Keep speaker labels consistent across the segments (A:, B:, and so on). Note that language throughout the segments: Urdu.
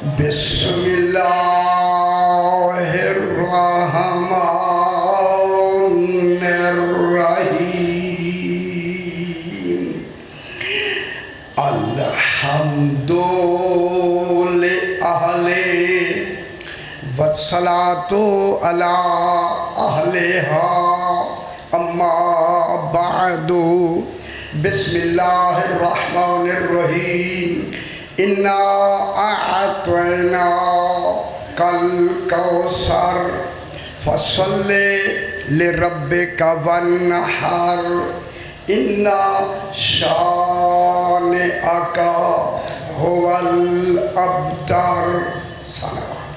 A: بسم اللہ الرحمن الرحیم الحمد للہ والصلاة علی اہلہا اما بعد بسم اللہ الرحمن الرحیم انا اعطیناک الکوثر فصل لربک وانحر ان شانئک هو الابتر صلوات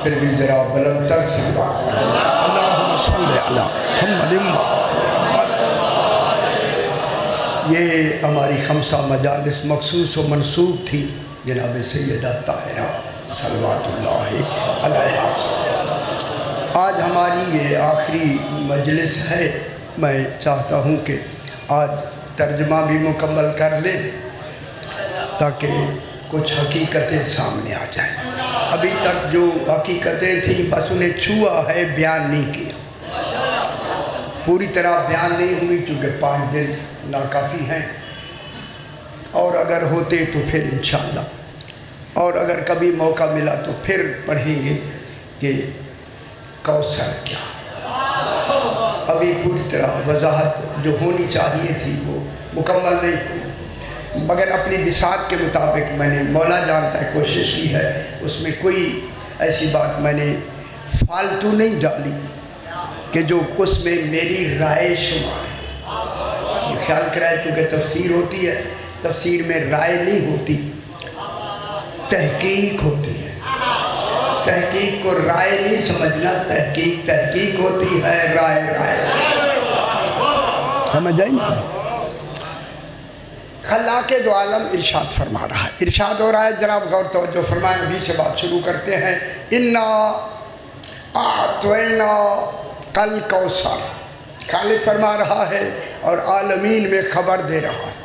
A: پھر بھی ذرا بلند تر صلوات اللہم صلی علی محمد یہ ہماری خمسہ مجالس مخصوص و منسوب تھی جناب سیدہ طاہرہ صلوات اللہ علیہ وسلم۔ آج ہماری یہ آخری مجلس ہے، میں چاہتا ہوں کہ آج ترجمہ بھی مکمل کر لیں تاکہ کچھ حقیقتیں سامنے آ جائیں۔ ابھی تک جو حقیقتیں تھیں بس انہیں چھوا ہے، بیان نہیں کیا، پوری طرح بیان نہیں ہوئی چونکہ 5 دن ناکافی ہیں، اور اگر ہوتے تو پھر انشاءاللہ، اور اگر کبھی موقع ملا تو پھر پڑھیں گے کہ کوثر کیا۔ ابھی پوری طرح وضاحت جو ہونی چاہیے تھی وہ مکمل نہیں ہوئی، مگر اپنی بساط کے مطابق میں نے، مولا جانتا ہے، کوشش کی ہے، اس میں کوئی ایسی بات میں نے فالتو نہیں ڈالی کہ جو اس میں میری رائے شمار ہے۔ خیال کرائے کیونکہ تفسیر ہوتی ہے، تفسیر میں رائے نہیں ہوتی، تحقیق ہوتی ہے۔ تحقیق کو رائے نہیں سمجھنا، تحقیق ہوتی ہے، رائے سمجھ آئی؟ خلاق دو عالم ارشاد فرما رہا ہے، ارشاد ہو رہا ہے، جناب غور توجہ فرمائیں، ابھی سے بات شروع کرتے ہیں۔ انا اعطینا کل کوثر، خالق فرما رہا ہے اور عالمین میں خبر دے رہا ہے۔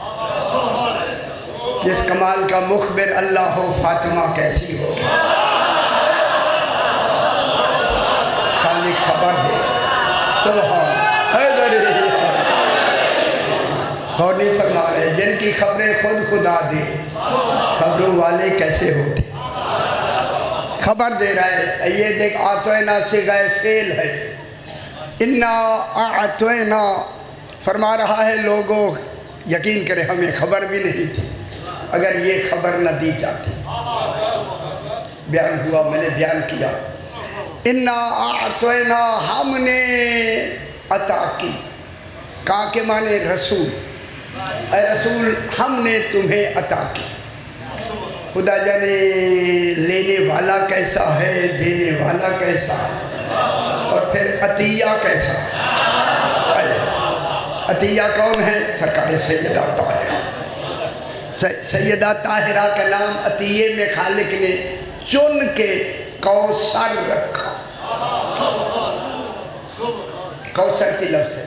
A: جس کمال کا مخبر اللہ ہو، فاطمہ کیسی ہوگی؟ خالق خبر دے، سبحان حیدری غور نہیں فرما رہے، جن کی خبریں خود خدا دے، خبروں والے کیسے ہوتے؟ خبر دے رہا ہے، یہ دیکھ آتوینا سے غائب فعل ہے، انا اعطینا فرما رہا ہے لوگوں یقین کریں ہمیں خبر بھی نہیں تھی، اگر یہ خبر نہ دی جاتی۔ بیان ہوا، میں نے بیان کیا، انا اعطینا ہم نے عطا کی، کہا کہ مانے رسول، اے رسول ہم نے تمہیں عطا کی۔ خدا جانے لینے والا کیسا ہے، دینے والا کیسا ہے، اور پھر عطیہ کیسا ہے۔ عطیہ کون ہے؟ سرکار سیدہ طاہرہ۔ سیدہ طاہرہ کا نام عطیے میں خالق نے چن کے کوثر رکھا۔ کوثر کی لفظ ہے،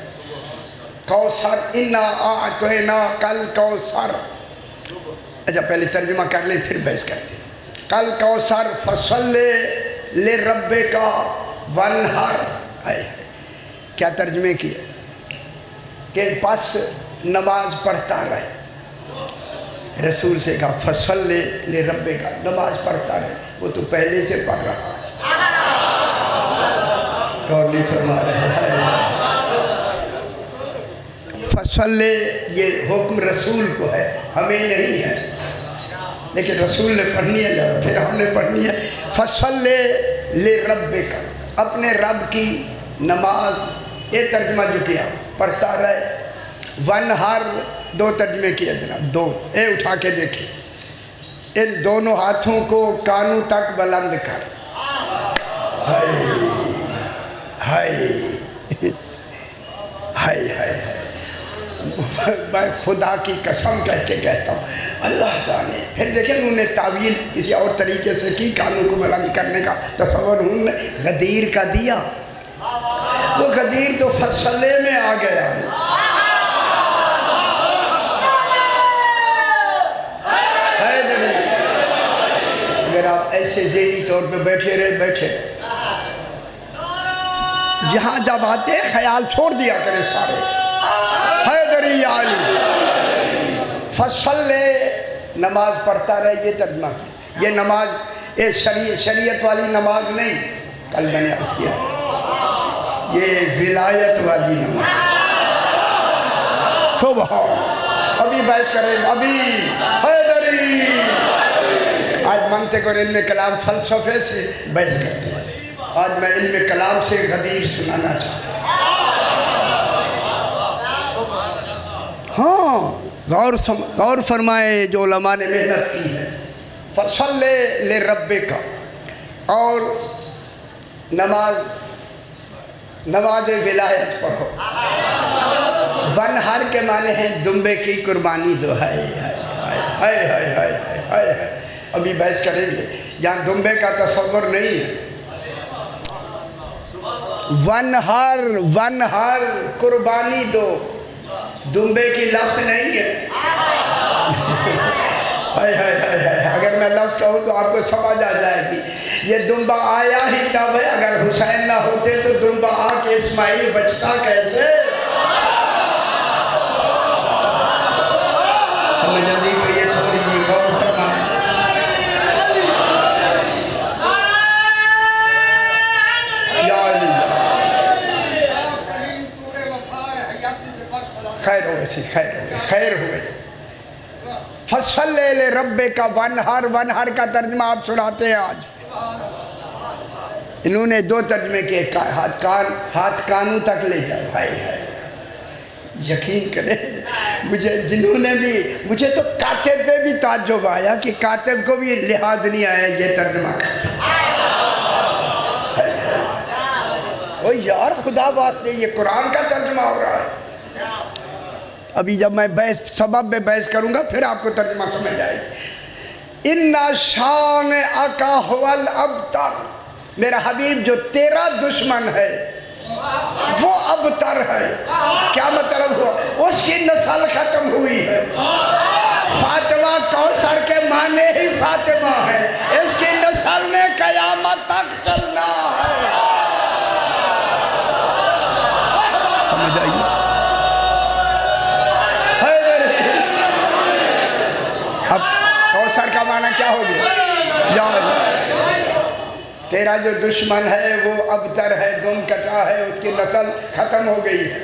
A: کوثر، انا اعطینا کل کوثر۔ اچھا پہلے ترجمہ کر لیں پھر بحث کرتے ہیں۔ کل کوثر فصل لربک وانحر، کیا ترجمے کیا کہ بس نماز پڑھتا رہے۔ رسول سے کہا فصل لربک، نماز پڑھتا رہے، وہ تو پہلے سے پڑھ رہا ہے، غور نہیں فرما رہے ہیں۔ فصل یہ حکم رسول کو ہے، ہمیں نہیں ہے، لیکن رسول نے پڑھنی ہے، پھر ہم نے پڑھنی ہے۔ فصل لربک، اپنے رب کی نماز، یہ ترجمہ جو کیا پڑھتا رہے۔ وانحر، 2 ترجمے کیا جناب، 2 اے اٹھا کے دیکھیں، ان دونوں ہاتھوں کو کانوں تک بلند کر۔ ہائے ہائے ہائے ہائے، میں خدا کی قسم کہہ کے کہتا ہوں، اللہ جانے۔ پھر دیکھیں انہوں نے تعویل کسی اور طریقے سے کی، کانوں کو بلند کرنے کا تصور انہوں نے غدیر کا دیا، وہ غدیر تو فصلے میں آ گیا، ایسے ذہنی طور پہ بیٹھے رہے جہاں جب آتے خیال چھوڑ دیا کرے سارے حیدری یا علی فصلے نماز پڑھتا رہے، یہ ترجمہ کیا۔ یہ نماز شریعت والی نماز نہیں، کل میں نے عرض کیا یہ ولایت والی نماز۔ سبحان، ابھی بحث کریں، ابھی حیدری۔ آج منطق اور علم کلام فلسفے سے بحث کرتے ہیں، آج میں علم کلام سے غدیر سنانا چاہتا ہوں۔ ہاں، غور فرمائے جو علماء نے محنت کی ہے۔ فَصَلِّ لِرَبِّكَ، اور نماز ولایت پڑھو۔ ونہر کے معنی ہیں دمبے کی قربانی دو۔ ابھی بحث کریں گے، جہاں دمبے کا تصور نہیں ہے۔ ونہر قربانی دو، دمبے کی لفظ نہیں ہے۔ اگر میں لفظ کہوں تو آپ کو سمجھ آ جائے گی۔ یہ دمبا آیا ہی تب ہے، اگر حسین نہ ہوتے تو دمبا آ کے اسماعیل بچتا کیسے؟ سمجھ آئی کو یہ تھوڑی جی غور فرمائیں۔ یا علی خیر ہوئے سی، خیر ہوئے۔ فَصَلِّ لِرَبِّكَ ونہر کا ترجمہ آپ سناتے ہیں آج۔ انہوں نے دو ترجمے کے، ہاتھ کانوں تک لے جاؤ۔ یقین کریں مجھے تو کاتب پہ بھی تعجب آیا کہ کاتب کو بھی لحاظ نہیں آیا یہ ترجمہ کرتے۔ او یار خدا واسطے، یہ قرآن کا ترجمہ ہو رہا ہے۔ ابھی جب میں سبب میں بحث کروں گا پھر آپ کو ترجمہ سمجھ آئے گی۔ اِنَّ شَانِئَکَ هُوَ الْأَبْتَرُ، میرا حبیب جو تیرا دشمن ہے وہ ابتر ہے۔ کیا مطلب ہوا؟ اس کی نسل ختم ہوئی ہے۔ فاطمہ کوثر کے معنی ہی فاطمہ ہے، اس کی نسل نے قیامت تک چلنا ہے۔ سمجھ آئیے؟ اب کوثر کا معنی کیا ہو گیا؟ یا تیرا جو دشمن ہے وہ ابتر ہے، دم کٹا ہے، اس کی نسل ختم ہو گئی ہے۔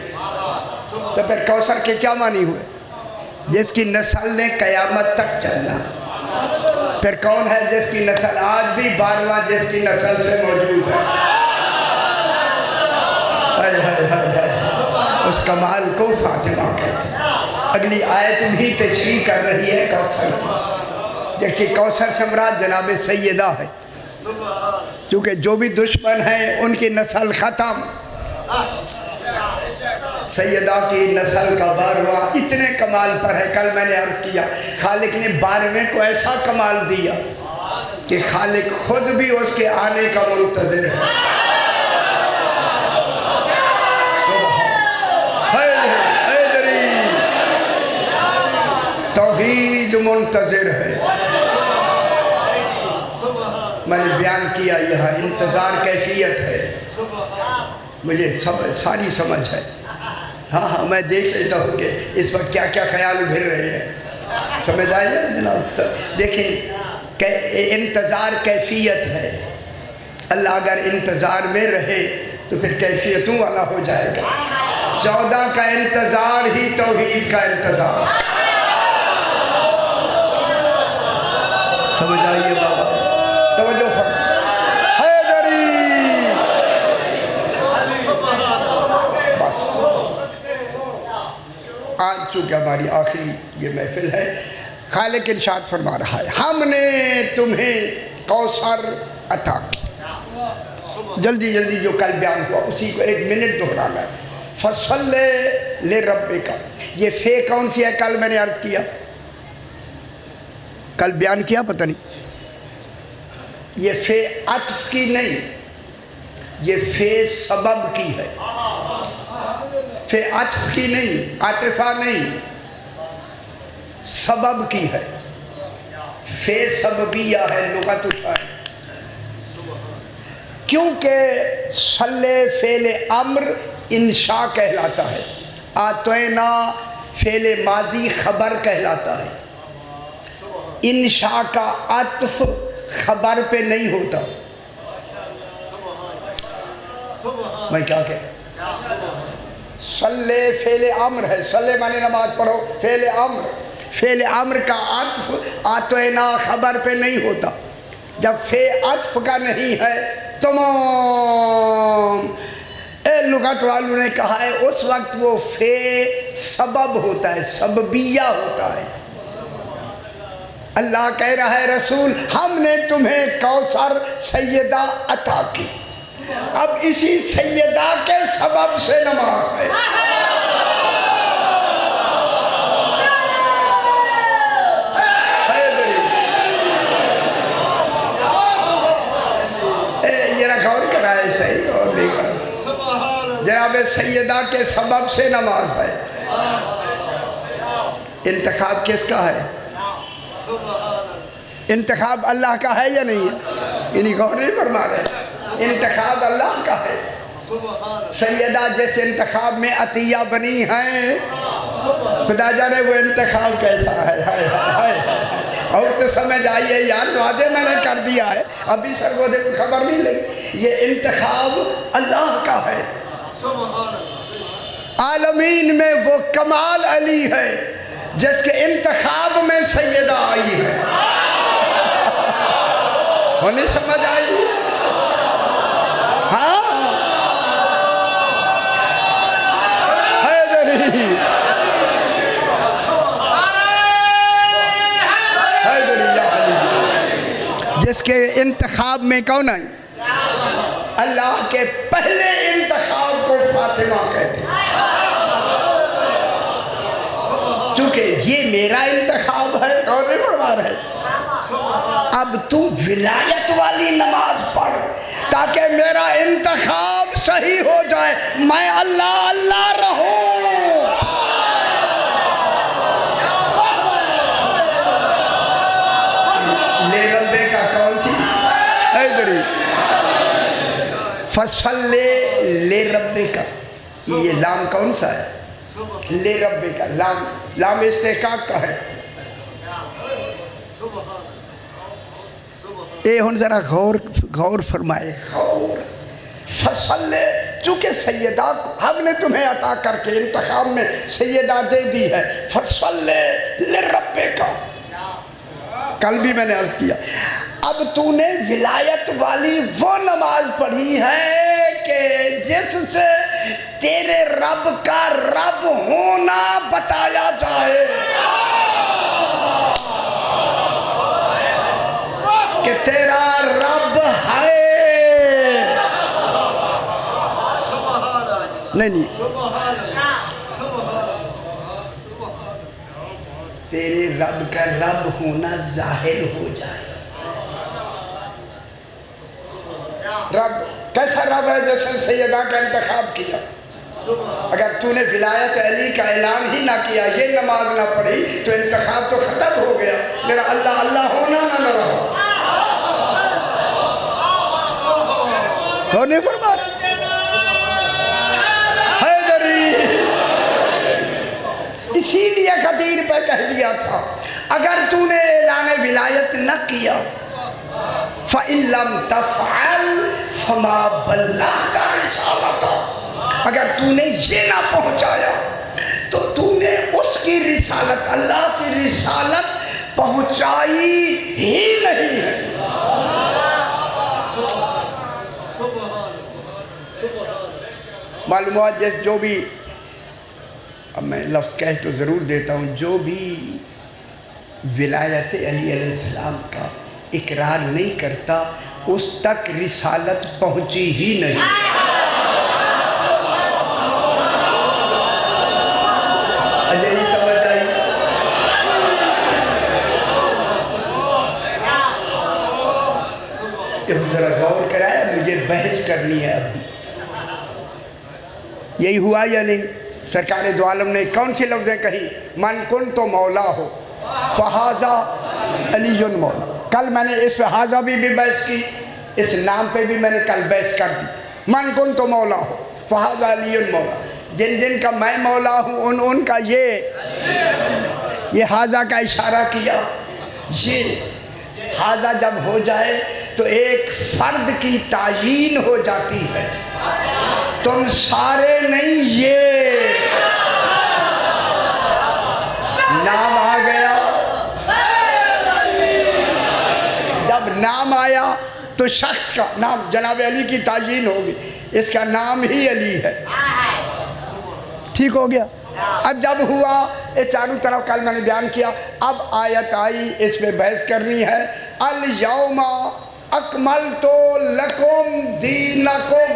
A: تو پھر کوثر کے کیا معنی ہوئے؟ جس کی نسل نے قیامت تک چلنا۔ پھر کون ہے جس کی نسل آج بھی 12واں جس کی نسل سے موجود ہے؟ اس کمال کو فاطمہ کہتے ہیں۔ اگلی آیت بھی تشریح کر رہی ہے کوثر کی، جبکہ کوثر سے مراد جناب سیدہ ہے، کیونکہ جو بھی دشمن ہیں ان کی نسل ختم۔ سیدہ کی نسل کا 12واں اتنے کمال پر ہے۔ کل میں نے عرض کیا خالق نے 12ویں کو ایسا کمال دیا کہ خالق خود بھی اس کے آنے کا منتظر ہے۔ توحید منتظر ہے۔ میں نے بیان کیا یہاں انتظار کیفیت ہے، مجھے ساری سمجھ ہے۔ ہاں میں دیکھ لیتا ہوں کہ اس وقت کیا کیا خیال ابھر رہے ہیں، سمجھ آئیے نا جناب؟ دیکھیں انتظار کیفیت ہے، اللہ اگر انتظار میں رہے تو پھر کیفیتوں والا ہو جائے گا۔ 14 کا انتظار ہی توحید کا انتظار۔ سمجھ آئیے بابا، توجہ فرمائیں۔ حیدری بس آج چونکہ ہماری آخری یہ محفل ہے، خالق ارشاد فرما رہا ہے ہم نے تمہیں کوثر عطا کیا۔ جلدی جلدی جو کل بیان ہوا اسی کو 1 منٹ دہرانا ہے۔ فَصَلِّ لِرَبِّكَ، یہ فے کون سی ہے؟ کل میں نے عرض کیا، کل بیان کیا، پتہ نہیں، یہ فے عطف کی نہیں، یہ فے سبب کی ہے۔ فے عطف کی نہیں، عاطفہ نہیں، سبب کی ہے۔ فے سببیہ ہے، لغت اٹھائے۔ کیونکہ صلی فعل امر انشاء کہلاتا ہے، آتوینا فعل ماضی خبر کہلاتا ہے۔ انشاء کا عطف خبر پہ نہیں ہوتا۔ میں کیا صلی فعل امر ہے، صلی معنی نماز پڑھو، فعل امر، فعل امر کا عطف آتوینا خبر پہ نہیں ہوتا۔ جب فعل عطف کا نہیں ہے تمام لغت والوں نے کہا ہے اس وقت وہ فعل سبب ہوتا ہے، سببیہ ہوتا ہے۔ اللہ کہہ رہا ہے رسول ہم نے تمہیں کوثر سیدہ عطا کی، اب اسی سیدہ کے سبب سے نماز ہے۔ یہ رکھا اور کرائے صحیح اور دیکھا جناب سیدہ کے سبب سے نماز ہے۔ انتخاب کس کا ہے؟ انتخاب اللہ کا ہے یا نہیں ہے؟ یعنی غور نہیں فرما رہے، انتخاب اللہ کا ہے۔ سیدہ جس انتخاب میں عطیہ بنی ہیں خدا جانے وہ انتخاب کیسا ہے۔ اور تو سمجھ آئیے یار واضح میں نے کر دیا ہے، ابھی سرگودے کو خبر نہیں لگی، یہ انتخاب اللہ کا ہے۔ عالمین میں وہ کمال علی ہے جس کے انتخاب میں سیدہ آئی ہے۔ نہیں سمجھ آئی؟ ہاں حیدری یا علی، جس کے انتخاب میں کون آئی؟ اللہ کے پہلے انتخاب کو فاطمہ کہتے ہیں، کیونکہ یہ میرا انتخاب ہے اور نہیں فرما رہے۔ اب تو ولایت والی نماز پڑھ تاکہ میرا انتخاب صحیح ہو جائے، میں اللہ اللہ رہوں۔ لے ربے کا کون سی؟ ایدری فصل لے ربے کا، یہ لام کون سا ہے؟ لے ربے کا لام استحقاق کا ہے۔ اے ہن ذرا غور فرمائے، غور فصل چونکہ سیدہ کو ہم نے تمہیں عطا کر کے انتخاب میں سیدہ دے دی ہے، فصل لربے کا، کل بھی میں نے عرض کیا۔ اب تو نے ولایت والی وہ نماز پڑھی ہے کہ جس سے تیرے رب کا رب ہونا بتایا جائے، کہ تیرا رب ہے۔ نہیں تیرے رب کا رب ہونا ظاہر ہو جائے۔ رب کیسا رب ہے جیسے سیدہ کا انتخاب کیا؟ اگر تو نے ولایت علی کا اعلان ہی نہ کیا، یہ نماز نہ پڑھی تو انتخاب تو ختم ہو گیا، میرا اللہ اللہ ہونا نہ رہا۔ ہونے فرما حیدری، اسی لیے خطیر پہ کہہ دیا تھا اگر تو نے اعلان ولایت نہ کیا فَإِن لَمْ تَفْعَلْ فَمَا بَلَّغْتَ رِسَالَتَهُ، اگر تو نے یہ نہ پہنچایا تو تو نے اس کی رسالت، اللہ کی رسالت پہنچائی ہی نہیں ہے۔ معلومات جو بھی، اب میں لفظ کہہ تو ضرور دیتا ہوں، جو بھی ولایت علی علیہ السلام کا اقرار نہیں کرتا اس تک رسالت پہنچی ہی نہیں۔ نہیں سمجھ آئی؟ ذرا غور کرائے، مجھے بحث کرنی ہے ابھی۔ یہی ہوا یا نہیں؟ سرکار دو عالم نے کون سی لفظیں کہی؟ من کن تو مولا ہو فہذا علی مولا۔ کل میں نے اس پہ حاضہ بھی بحث کی، اس نام پہ بھی میں نے کل بحث کر دی. من کن تو مولا ہو فہذا علی مولا. جن جن کا میں مولا ہوں ان کا یہ حاضہ کا اشارہ کیا. یہ حاضہ جب ہو جائے تو ایک فرد کی تعیین ہو جاتی ہے. تم سارے نہیں، یہ نام آ گیا. جب نام آیا تو شخص کا نام جناب علی کی تعیین ہوگی. اس کا نام ہی علی ہے. ٹھیک ہو گیا. اب جب ہوا اس چاروں طرف کل میں نے بیان کیا. اب آیت آئی، اس پہ بحث کرنی ہے. الیوم اکملت لکم دینکم.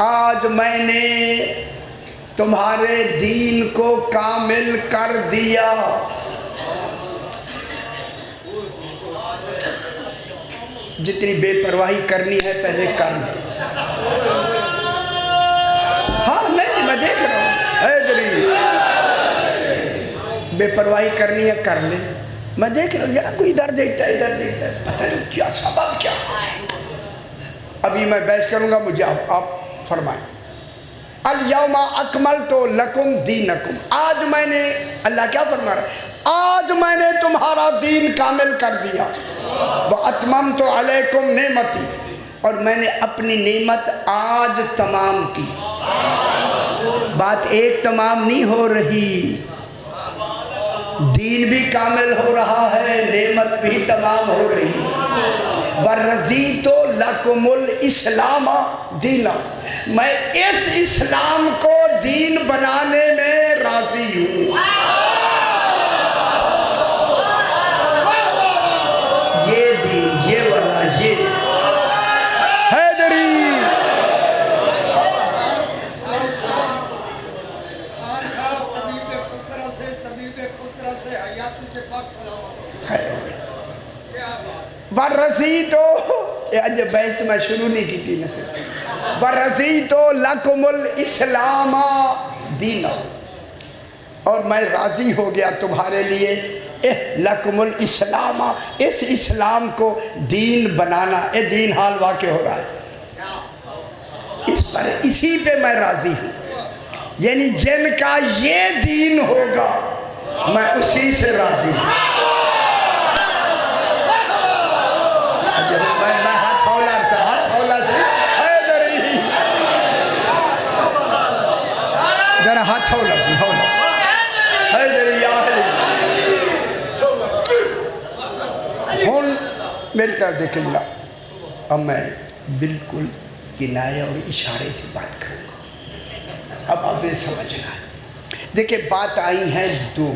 A: آج میں نے تمہارے دین کو کامل کر دیا. جتنی بے پرواہی کرنی ہے پہلے کر لیں. ہاں نہیں میں دیکھ رہا ہوں حیدری، بے پرواہی کرنی ہے کر لیں. میں دیکھ رہا ہوں یار کوئی ادھر دیکھتا ہے ادھر دیکھتا ہے، پتہ نہیں کیا سبب کیا. ابھی میں بحث کروں گا، مجھے آپ فرمائیں. الیوم اکملت لکم دینکم. آج میں نے، اللہ کیا فرما رہا ہے؟ آج میں نے تمہارا دین کامل کر دیا. وَأَتْمَمْتُ عَلَيْكُمْ نِعْمَتِي. اور میں نے اپنی نعمت آج تمام کی. بات ایک تمام نہیں ہو رہی، دین بھی کامل ہو رہا ہے، نعمت بھی تمام ہو رہی. وَرَضِيتُ لَكُمُ الْإِسْلَامَ دِينًا. میں اس اسلام کو دین بنانے میں راضی ہوں. یہ دین، یہ والا، یہ حیدری. خیر ہو گئی. وَرَضِيتُ، یہ بحث تو میں شروع نہیں کی تھی نصر. وَرَضِيتُ لَكُمُ الْإِسْلَامَ دِينًا. اور میں راضی ہو گیا تمہارے لیے لَكُمُ الْإِسْلَامَ، اس اسلام کو دین بنانا. اے دین حال واقع ہو رہا ہے اس پر، اسی پہ میں راضی ہوں. یعنی جن کا یہ دین ہوگا میں اسی سے راضی ہوں. میں ہاتھ ہولا سے حیدری، ذرا ہاتھ ہولا سے حیدری یا ہون میری طرف دیکھیں ملا. اب میں بالکل کنایہ اور اشارے سے بات کروں گا. اب آپ نے سمجھنا ہے. دیکھیں بات آئی ہیں دو.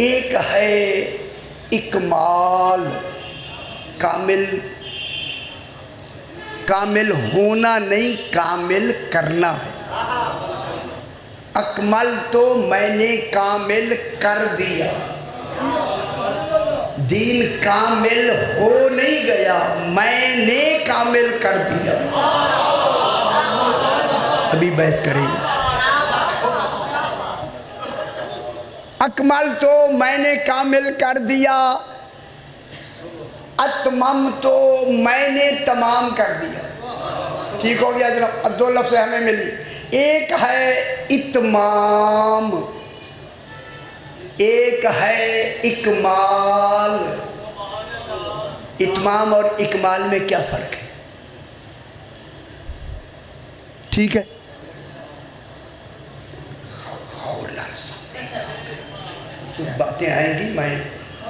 A: ایک ہے اکمال، کامل ہونا نہیں، کامل کرنا ہے. اکمل تو میں نے کامل کر دیا. دین کامل ہو نہیں گیا، میں نے کامل کر دیا. ابھی بحث کریں گے. اکمل تو میں نے کامل کر دیا. اتمم تو میں نے تمام کر دیا. ٹھیک ہو گیا جناب. اب دو لفظ ہمیں ملی. ایک ہے اتمام، ایک ہے اکمال. اتمام اور اکمال میں کیا فرق ہے؟ ٹھیک ہے، باتیں آئیں گی، میں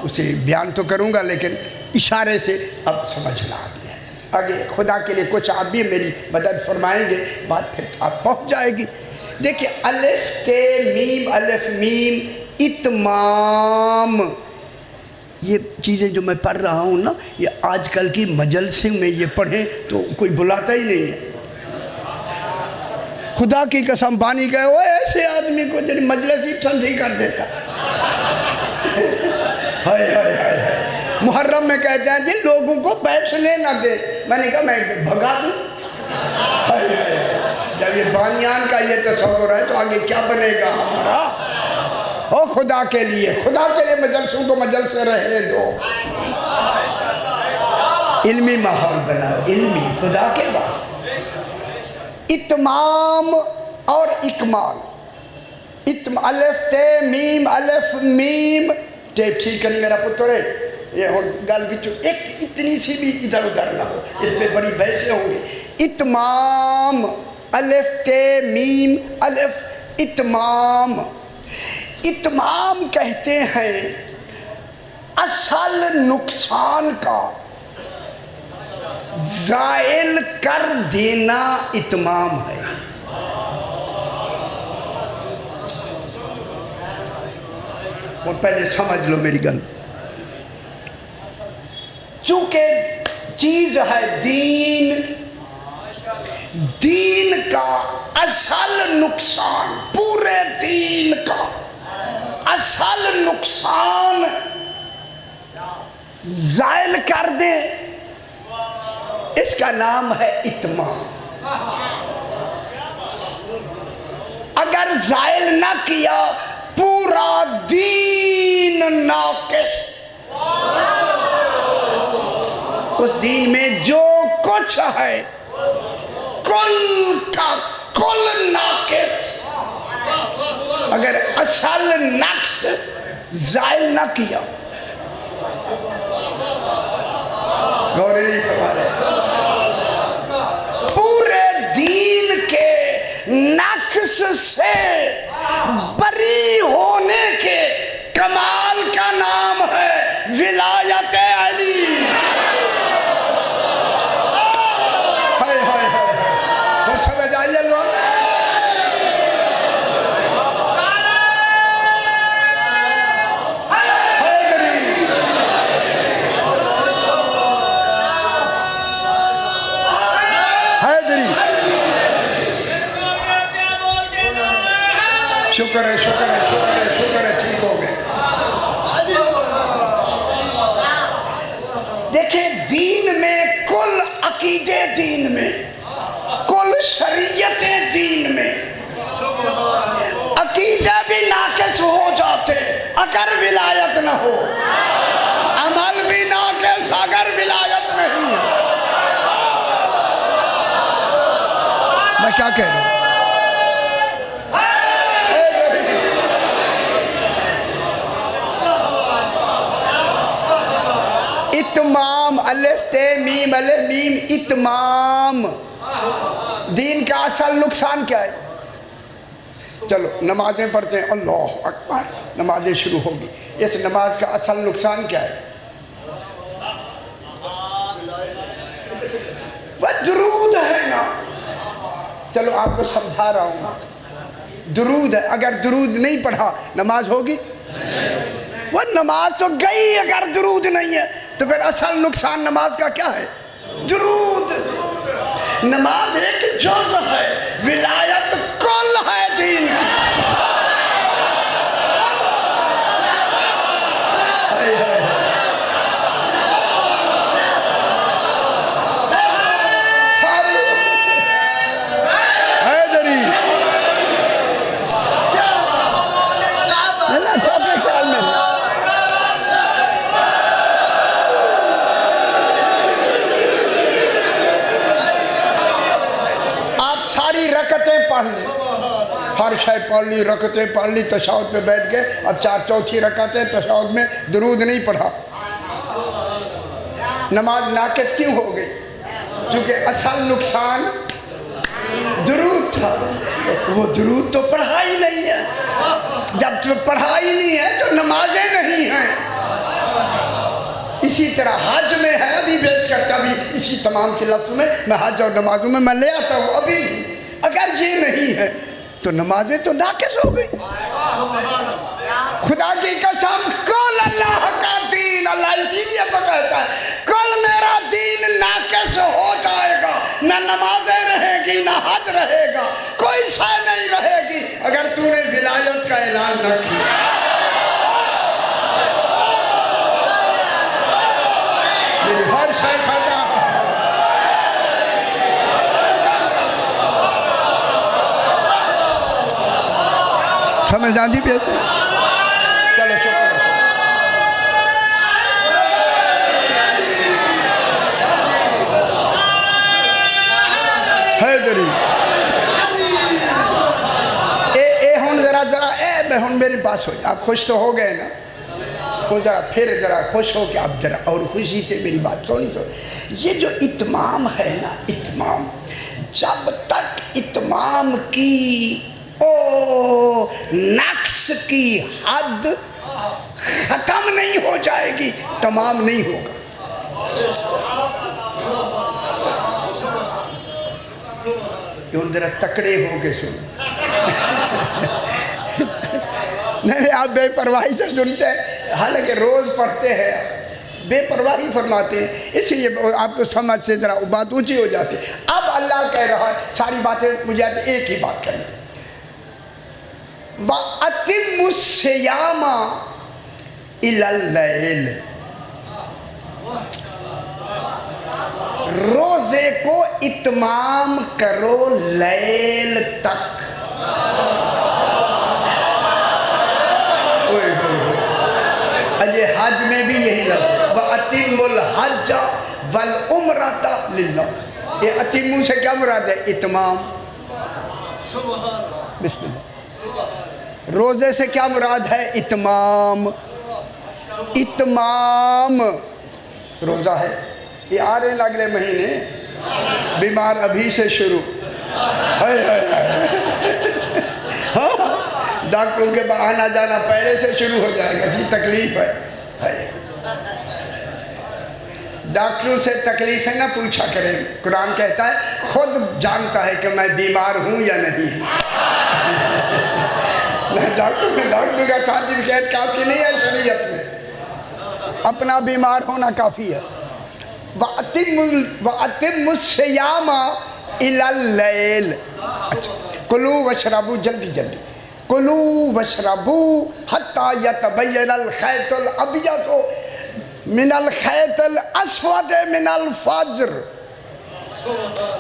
A: اسے بیان تو کروں گا لیکن اشارے سے اب سمجھنا آپ نے. آگے خدا کے لیے کچھ آپ بھی میری مدد فرمائیں گے، بات پھر آپ پہنچ جائے گی. دیکھیں الف تے میم، الف میم، اتمام. یہ چیزیں جو میں پڑھ رہا ہوں نا، یہ آج کل کی مجلسوں میں یہ پڑھیں تو کوئی بلاتا ہی نہیں ہے. خدا کی قسم بانی کہے وہ ایسے آدمی کو جن مجلس ہی ٹھنڈی کر دیتا. ہائے ہائے ہائے. محرم میں کہتے ہیں جی لوگوں کو بیٹھنے نہ دے. میں نے کہا میں بھگا دوں. ہائے ہائے. جب یہ بانیان کا یہ تصور ہے تو آگے کیا بنے گا ہمارا؟ او خدا کے لیے مجلسوں کو مجلس سے رہنے دو. علمی ماحول بناؤ، علمی، خدا کے واسطے۔ اتمام اور اکمال، الف تے میم الف میم، ٹیپ ٹھیک کریں میرا پتر ہے، یہ گل وچوں ایک اتنی سی بھی ادھر ادھر نہ ہو، اس پہ بڑی بحثیں ہوں گی۔ اتمام، الف تے میم الف، اتمام۔ اتمام کہتے ہیں اصل نقصان کا زائل کر دینا اتمام ہے۔ اور پہلے سمجھ لو میری گل، چونکہ چیز ہے دین، دین کا اصل نقصان، پورے دین کا اصل نقصان زائل کر دے، اس کا نام ہے اتمام۔ اگر زائل نہ کیا پورا دین ناقص، اس دین میں جو کچھ ہے کل کا کل ناقص، اگر اصل نقص زائل نہ کیا۔ غور نہیں فرما رہے، پورے دین کے نقص سے بری ہونے کے کمال کا نام ہے ولایت علی۔ ہائے ہائے ہائے، اور سمجھ آئیے لوگ، شکر ہے شکر ہے شکر ہے شکر ہے، ٹھیک ہو گئے۔ دیکھیں دین میں کل عقیدے، دین میں کل شریعت دین میں عقیدے بھی ناقص ہو جاتے اگر ولایت نہ ہو، عمل بھی ناقص اگر ولایت نہیں ہے۔ میں کیا کہہ رہا ہوں؟ اتمام، الف تے میم الف میم، اتمام۔ دین کا اصل نقصان کیا ہے؟ چلو نمازیں پڑھتے ہیں، اللہ اکبر، نمازیں شروع ہوگی، اس نماز کا اصل نقصان کیا ہے؟ وہ درود ہے نا، چلو آپ کو سمجھا رہا ہوں، درود ہے، اگر درود نہیں پڑھا نماز ہوگی؟ وہ نماز تو گئی اگر درود نہیں ہے، تو پھر اصل نقصان نماز کا کیا ہے؟ درود۔ نماز ایک جز ہے، ولایت کل ہے دین کی۔ رکعتیں پڑھ لی، ہر شے پڑھ لی، رکعتیں پڑھ لی، تشہد پہ بیٹھ گئے، اب چوتھی رکعتیں تشہد میں درود نہیں پڑھا، نماز ناقص کیوں ہو گئی؟ کیونکہ اصل نقصان درود تھا، وہ درود تو پڑھا ہی نہیں ہے، جب پڑھا ہی نہیں ہے تو نمازیں نہیں ہیں۔ اسی طرح حج میں ہے، ابھی بیچ کرتا ابھی اسی تمام کے لفظ میں حج اور نمازوں میں لے آتا ہوں، ابھی اگر یہ نہیں ہے تو نمازیں تو ناقص ہو گئی۔ خدا کی قسم، کل اللہ کا دین، اللہ اسی لیے تو کہتا ہے کل میرا دین ناقص ہو جائے گا، نہ نمازیں رہے گی نہ حج رہے گا، کوئی شے نہیں رہے گی اگر تو نے ولایت کا اعلان نہ کیا۔ ہر شے خطا سمجھ آندی پیسے، چلو شکر ہے۔ میں ہوں میرے پاس ہو جائے. آپ خوش تو ہو گئے نا؟ وہ ذرا پھر ذرا خوش ہو کہ آپ ذرا اور خوشی سے میری بات سنی. یہ جو اتمام ہے نا، اتمام، جب تک اتمام کی نقص کی حد ختم نہیں ہو جائے گی تمام نہیں ہوگا. یہ ذرا تکڑے ہو کے سن. نہیں آپ بے پرواہی سے سنتے ہیں، حالانکہ روز پڑھتے ہیں، بے پرواہی فرماتے ہیں، اس لیے آپ کو سمجھ سے ذرا بات اونچی ہو جاتی ہے. اب اللہ کہہ رہا ہے، ساری باتیں مجھے آتی، ایک ہی بات کرنی. وَأَتِمُّ الصِّيَامَ إِلَى اللَّيْلِ، روزے کو اتمام کرو لیل تک. اجے حج میں بھی یہی لفظ وَأَتِمُّ الْحَجَّ وَالْعُمْرَةَ لِلَّهِ. یہ اتمو سے کیا مراد ہے؟ اتمام. بسم اللہ. روزے سے کیا مراد ہے؟ اتمام. اتمام روزہ ہے. یہ آ رہے ہیں اگلے مہینے، بیمار ابھی سے شروع. ڈاکٹروں کے باہر آنا جانا پہلے سے شروع ہو جائے گا. جی تکلیف ہے. ڈاکٹروں سے تکلیف ہے نہ پوچھا کریں. قرآن کہتا ہے خود جانتا ہے کہ میں بیمار ہوں یا نہیں. ڈاکٹر کا سرٹیفکیٹ کافی نہیں ہے شریعت میں، اپنا بیمار ہونا کافی ہے. وَأَتِمُّ الصِّيَامَ إِلَى اللَّيْلِ. کلوا واشربوا، جلدی جلدی کلوا واشربوا حتی یتبین الخیط الابیض من الخیط الاسود من الفجر.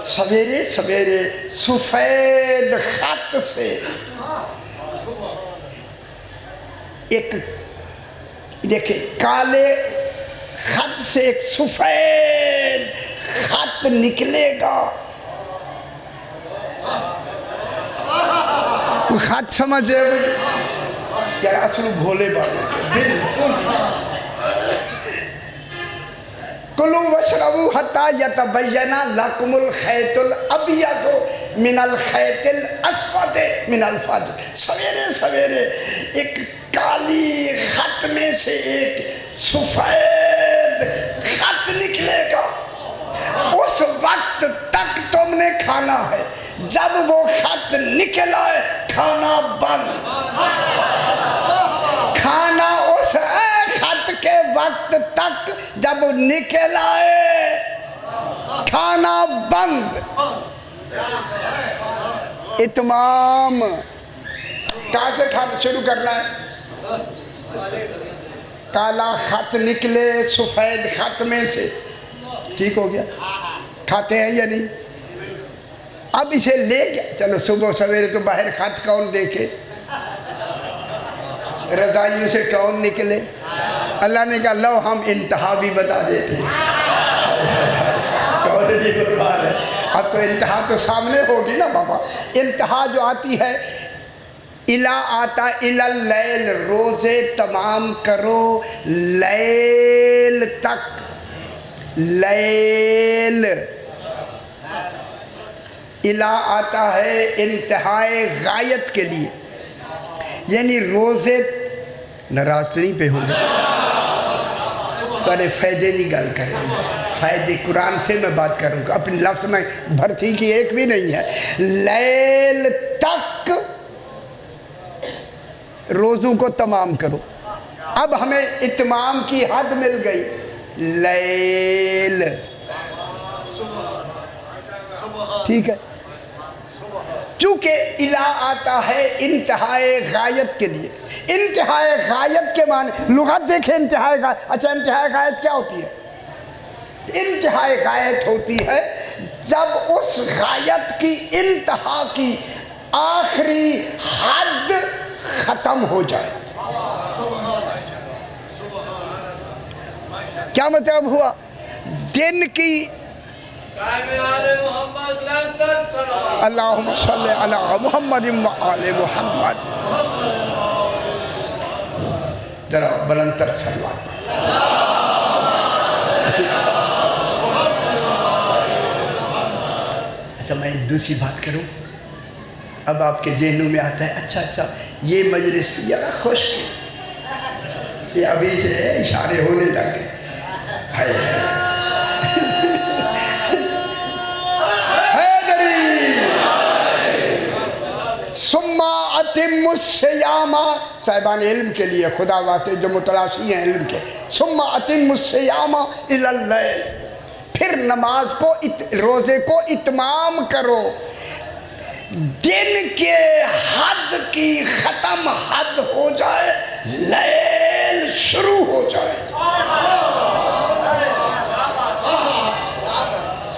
A: سویرے سویرے سفید خط سے ایک، دیکھیں کالے خط سے ایک سفید خط نکلے گا. خط سمجھے یار اصل بھولے بابے بالکل. کلوا واشربوا حتی یتبین لکم الخیط الابیض من الخیط الاسود من الفجر. سویرے سویرے ایک کالی خط میں سے ایک سفید خط نکلے گا. اس وقت تک تم نے کھانا ہے، جب وہ خط نکل آئے کھانا بند. کھانا اس خط کے وقت تک جب نکل آئے کھانا بند. اتمام. کہاں سے کھانا شروع کرنا ہے؟ کالا خط نکلے سفید خط میں سے، ٹھیک ہو گیا. کھاتے ہیں یا نہیں؟ اب اسے لے گیا. چلو صبح سویرے تو باہر خط کون دیکھے، رضائیوں سے کون نکلے. اللہ نے کہا لو ہم انتہا بھی بتا دیتے ہیں. اب تو انتہا تو سامنے ہوگی نا بابا. انتہا جو آتی ہے الا آتا الا اللیل، روزے تمام کرو لیل تک. لیل الا آتا ہے انتہائے غایت کے لیے، یعنی روزے ناراض نہیں پہ ہوں گے. پہلے فائدے نہیں گل کریں گے، فائدے قرآن سے میں بات کروں گا، اپنے لفظ میں بھرتی کی ایک بھی نہیں ہے. لیل تک روزوں کو تمام کرو. اب ہمیں اتمام کی حد مل گئی. لیل ٹھیک ہے، چونکہ الہ آتا ہے انتہائے غایت کے لیے. انتہائے غایت کے معنی لغت دیکھیں. انتہائے غایت، اچھا انتہائے غایت کیا ہوتی ہے؟ انتہائے غایت ہوتی ہے جب اس غایت کی انتہا کی آخری حد ختم ہو جائے. کیا مطلب ہوا؟ دن کی اللہم صلی علی محمد و آل محمد. ذرا بلند تر صلوات پڑھ۔ اچھا میں دوسری بات کروں، اب آپ کے ذہنوں میں آتا ہے اچھا یہ مجلس یار خشک ہے، یہ ابھی سے اشارے ہونے لگ گئے، ثم اتم الصیام، صاحبان علم کے لیے خدا واسطے جو متلاشی ہیں علم کے، ثم اتم الصیام الی اللیل، پھر نماز کو روزے کو اتمام کرو، دن کے حد کی ختم حد ہو جائے، لیل شروع ہو جائے۔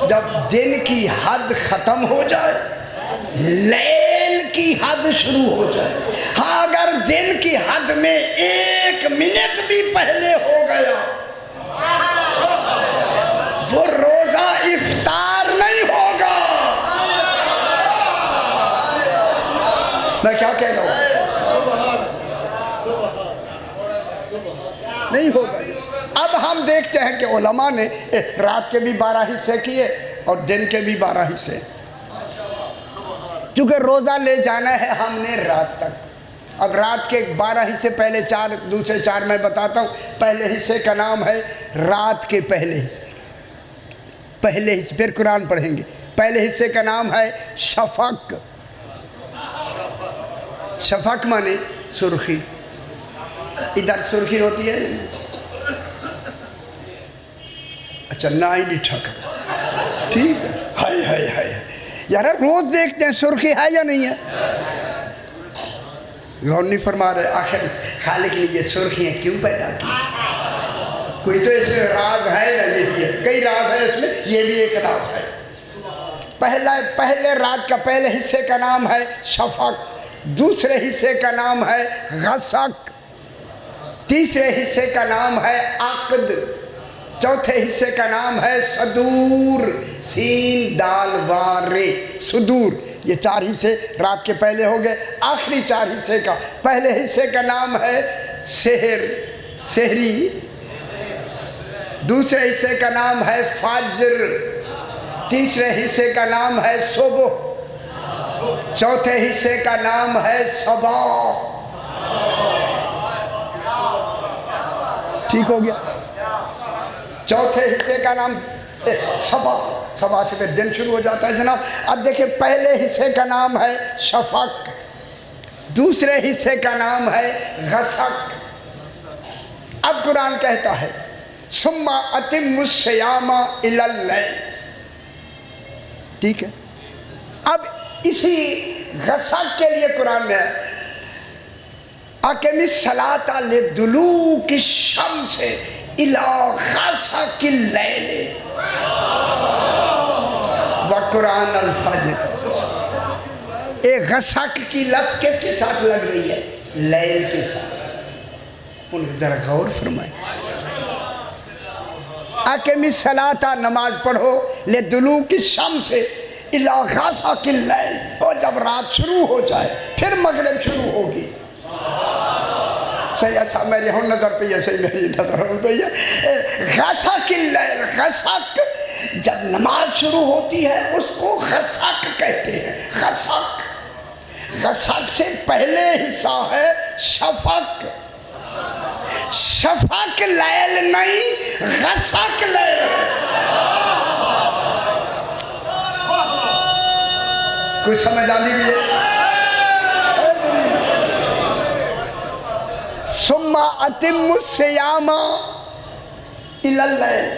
A: جب دن کی حد ختم ہو جائے، لیل کی حد شروع ہو جائے۔ ہاں اگر دن کی حد میں 1 منٹ بھی پہلے ہو گیا، وہ روزہ افطار نہیں ہوگا۔ میں کیا کہہ رہا ہوں؟ نہیں ہوگا۔ اب ہم دیکھتے ہیں کہ علماء نے رات کے بھی 12 حصے کیے اور دن کے بھی 12 حصے، کیونکہ روزہ لے جانا ہے ہم نے رات تک۔ اب رات کے 12 حصے، پہلے 4 دوسرے 4 میں بتاتا ہوں۔ پہلے حصے کا نام ہے رات کے پہلے حصے، پہلے حصے، پھر قرآن پڑھیں گے۔ پہلے حصے کا نام ہے شفق، شفق مانے سرخی، ادھر سرخی ہوتی ہے، اچھا نہ ہی لٹھا کرو، ٹھیک ہے، ہائے ہائے ہائے یار روز دیکھتے ہیں سرخی ہے یا نہیں ہے، غور نہیں فرما رہے۔ آخر خالق نے یہ سرخیاں کیوں پیدا کی؟ کوئی تو اس میں راز ہے نا، یہی ہے، کئی راز ہے اس میں، یہ بھی ایک راز ہے۔ پہلے رات کا پہلے حصے کا نام ہے شفق، دوسرے حصے کا نام ہے غسق، تیسرے حصے کا نام ہے عقد، چوتھے حصے کا نام ہے صدور، سین دال وارے، صدور۔ یہ 4 حصے رات کے پہلے ہو گئے۔ آخری 4 حصے کا پہلے حصے کا نام ہے سحر، سحری، دوسرے حصے کا نام ہے فجر، تیسرے حصے کا نام ہے صبح، چوتھے حصے کا نام ہے صبح۔ ٹھیک ہو گیا؟ چوتھے حصے کا نام صبح، صبح سے پھر دن شروع ہو جاتا ہے جناب۔ اب دیکھیں پہلے حصے کا نام ہے شفق، دوسرے حصے کا نام ہے غسق۔ اب قرآن کہتا ہے ثم اتم الصیام الی اللیل، ٹھیک ہے؟ اب اسی غسق کے لیے قرآن میں ہے اقم الصلاۃ لدلوک الشمس الی غسق اللیل وقرآن الفجر۔ ایک غسق کی لفظ کس کے ساتھ لگ رہی ہے؟ لیل کے ساتھ۔ ان کو ذرا غور فرمائیں۔ اقم الصلاۃ، نماز پڑھو، لدلوک الشمس الی غسق اللیل، اور جب رات شروع ہو جائے پھر مغرب شروع ہوگی۔ صحیح، اچھا میری ہم نظر پہ ہے، صحیح میری نظر ہم پہ ہے۔ غسق اللیل، غسق جب نماز شروع ہوتی ہے اس کو غسق کہتے ہیں۔ غسق، غسق سے پہلے حصہ ہے شفق، شفق لیل نہیں، غسق لیل ہے۔ کوئی سمجھ آنی بھی ہے؟ ثم اتم الصیام الی اللیل،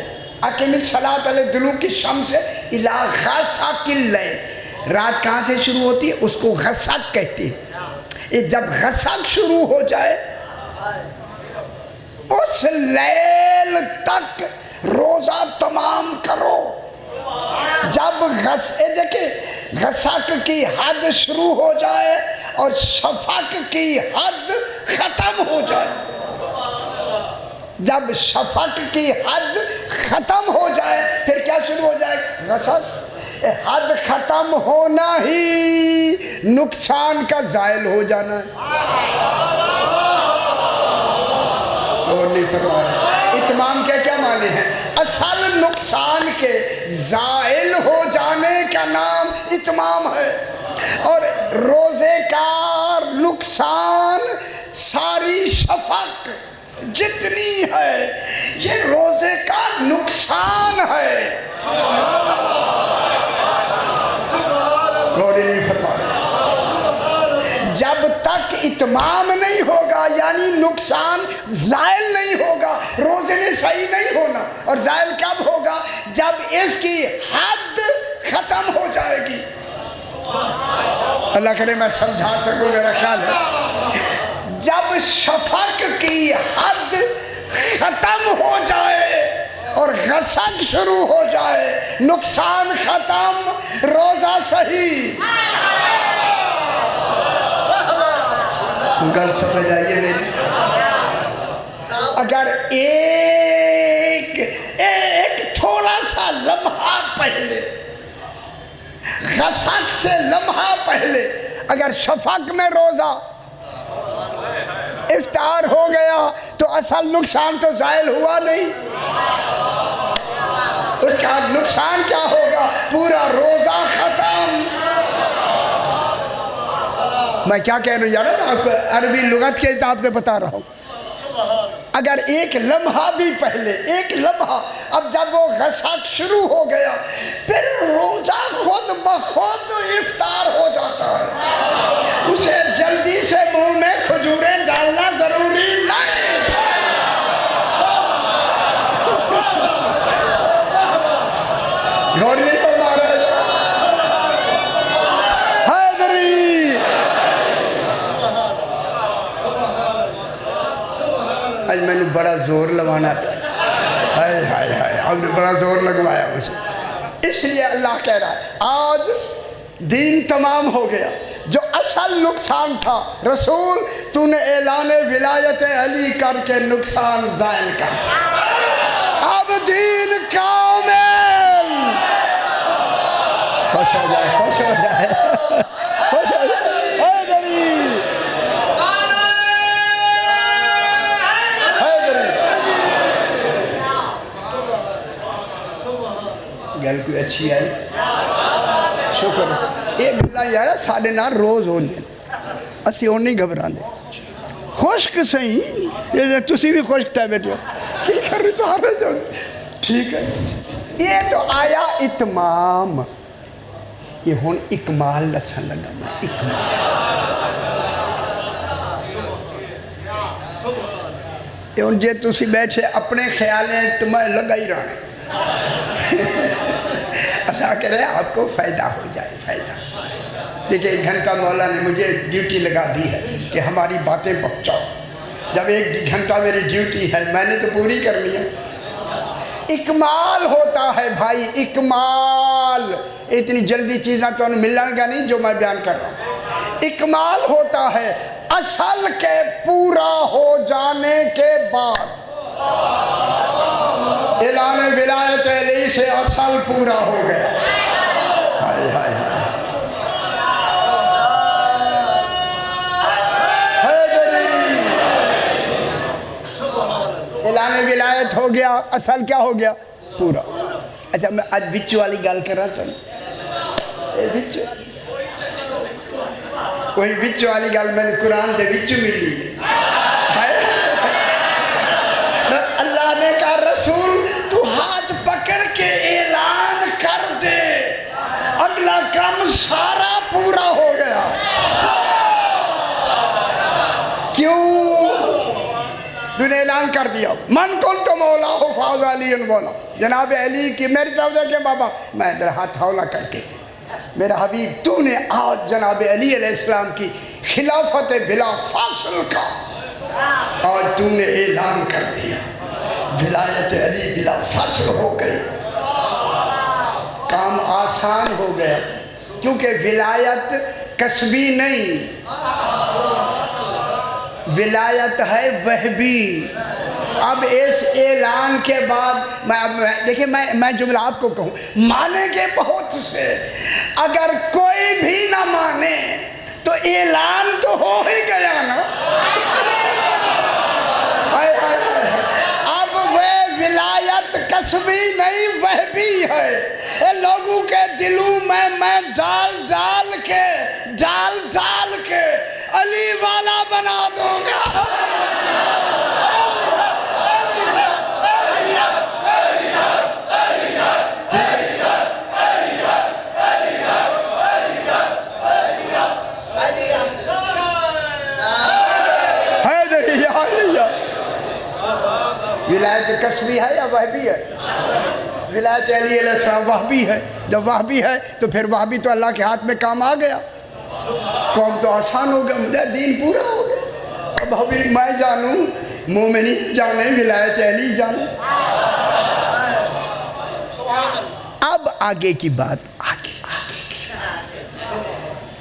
A: اقم الصلاۃ لدلوک الشمس الی غسق اللیل۔ رات کہاں سے شروع ہوتی ہے؟ اس کو غسق کہتے ہیں۔ جب غسق شروع ہو جائے اس لیل تک روزہ تمام کرو۔ جب دیکھیں غسق کی حد شروع ہو جائے اور شفق کی حد ختم ہو جائے، جب شفق کی حد ختم ہو جائے پھر کیا شروع ہو جائے؟ غسق۔ حد ختم ہونا ہی نقصان کا زائل ہو جانا ہے۔ اور نہیں فرمایا اتمام کے کیا معنی ہیں؟ اصل نقصان کے زائل ہو جانے کا نام اتمام ہے، اور روزے کا نقصان ساری شفق جتنی ہے یہ روزے کا نقصان ہے۔ غوری نہیں فرما رہے، جب تک اتمام نہیں ہوگا یعنی نقصان زائل نہیں ہوگا، روزے نے صحیح نہیں ہونا، اور زائل کب ہوگا؟ جب اس کی حد ختم ہو جائے گی۔ اللہ کرے میں سمجھا سکوں، میرا خیال ہے جب شفق کی حد ختم ہو جائے اور غسق شروع ہو جائے، نقصان ختم، روزہ صحیح۔ گل سمجھ آئیے میری؟ اگر ایک تھوڑا سا لمحہ پہلے، غسق سے لمحہ پہلے اگر شفق میں روزہ افطار ہو گیا تو اصل نقصان تو زائل ہوا نہیں، اس کا نقصان کیا ہوگا؟ پورا روزہ ختم۔ میں کیا کہہ رہا ہوں یار، میں آپ کو عربی لغت کے حساب سے بتا رہا ہوں۔ اگر ایک لمحہ بھی پہلے، ایک لمحہ، اب جب وہ غسق شروع ہو گیا پھر روزہ خود بخود افطار ہو جاتا ہے، اسے جلدی سے منہ میں کھجوریں ڈالنا ضروری نہیں۔ غور نہیں فرما رہے حیدری؟ آج میں نے بڑا زور لگانا پڑا، ہائے ہائے ہائے، آپ نے بڑا زور لگوایا مجھے، اس لیے اللہ کہہ رہا ہے آج دین تمام ہو گیا۔ جو اصل نقصان تھا، رسول تو نے اعلان ولایت علی کر کے نقصان زائل کر، اب دین کامل۔ خوش ہو جائے، خوش ہو جائے، خوش ہو جائے، گل کوئی اچھی آئی؟ شکر ہے۔ ایک گلہ یار ساڑھے نار روز ہو لیں، اسی اور نہیں گھبران دے، خوشک سہی، تسی بھی خوشک تھے بیٹھو، کی کر رہے سارے جو ٹھیک ہے۔ یہ تو آیا اتمام، یہ ہون اکمال لسن لگا، میں اکمال۔ یہ ہون جے تسی بیٹھے اپنے خیالیں تمہیں لگا ہی رہنے، اللہ کہہ رہے آپ کو فائدہ ہو جائے، فائدہ۔ دیکھیں 1 گھنٹہ مولا نے مجھے ڈیوٹی لگا دی ہے کہ ہماری باتیں پہنچاؤ، جب 1 گھنٹہ میری ڈیوٹی ہے میں نے تو پوری کرنی ہے۔ اکمال ہوتا ہے بھائی، اکمال، اتنی جلدی چیزیں تو ملنے گا نہیں جو میں بیان کر رہا ہوں۔ اکمال ہوتا ہے اصل کے پورا ہو جانے کے بعد، اعلان ولایت علی سے اصل پورا ہو گیا۔ ہائے ہائے ہائے، اعلان ولایت ہو گیا، اصل کیا ہو گیا؟ پورا۔ اچھا میں آج بچو والی گل کر رہا تھا، کوئی بچو والی گل میں نے قرآن دے بچو ملی ہے۔ اللہ نے کہا رسول تو ہاتھ پکڑ کے اعلان کر دے، اگلا کام سارا پورا ہو گیا۔ کیوں؟ تو نے اعلان کر دیا من کن تو مولا ہو فاض علی مولا، جناب علی کی میری طرف دیکھیں بابا، میں ادھر ہاتھ ہولا کر کے میرا حبیب تو نے آج جناب علی علیہ السلام کی خلافت بلا فاصل کا آج تو نے اعلان کر دیا، ولایت علی بلا فاصل ہو گئی، کام آسان ہو گیا، کیونکہ ولایت کسبی نہیں، ولایت ہے وہبی۔ اب اس اعلان کے بعد دیکھیں میں جملہ آپ کو کہوں، مانے گے بہت سے، اگر کوئی بھی نہ مانے تو اعلان تو ہو ہی گیا نا۔ ہائے ہائے ہائے، دلوں میں ڈال ڈال کے علی والا بنا دوں گا. ولایت کسبی ہے یا وہبی ہے؟ ولایت علی علیہ السلام وہبی ہے. جب وہبی ہے تو پھر وہبی تو اللہ کے ہاتھ میں کام آ گیا. قوم تو آسان ہو گیا, مجھے دین پورا ہو گیا. اب ابھی میں جانوں, مومنین جانے, ولایت علی جانے. اب آگے کی بات, آگے کی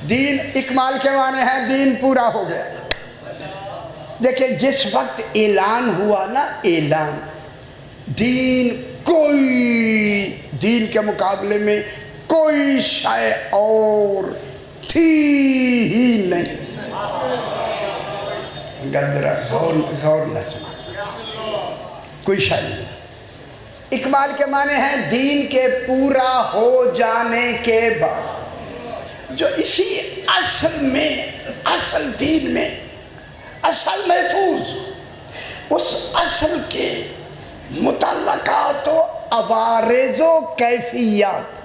A: دین اکمال کے معنی ہے دین پورا ہو گیا. دیکھیں جس وقت اعلان ہوا نا, اعلان, دین کے مقابلے میں کوئی شے اور تھی ہی نہیں. ذرا غور نہ سمجھ, کوئی شے نہیں. اکمال کے معنی ہے دین کے پورا ہو جانے کے بعد جو اسی اصل دین میں اصل محفوظ, اس اصل کے متعلقات و عوارض و کیفیات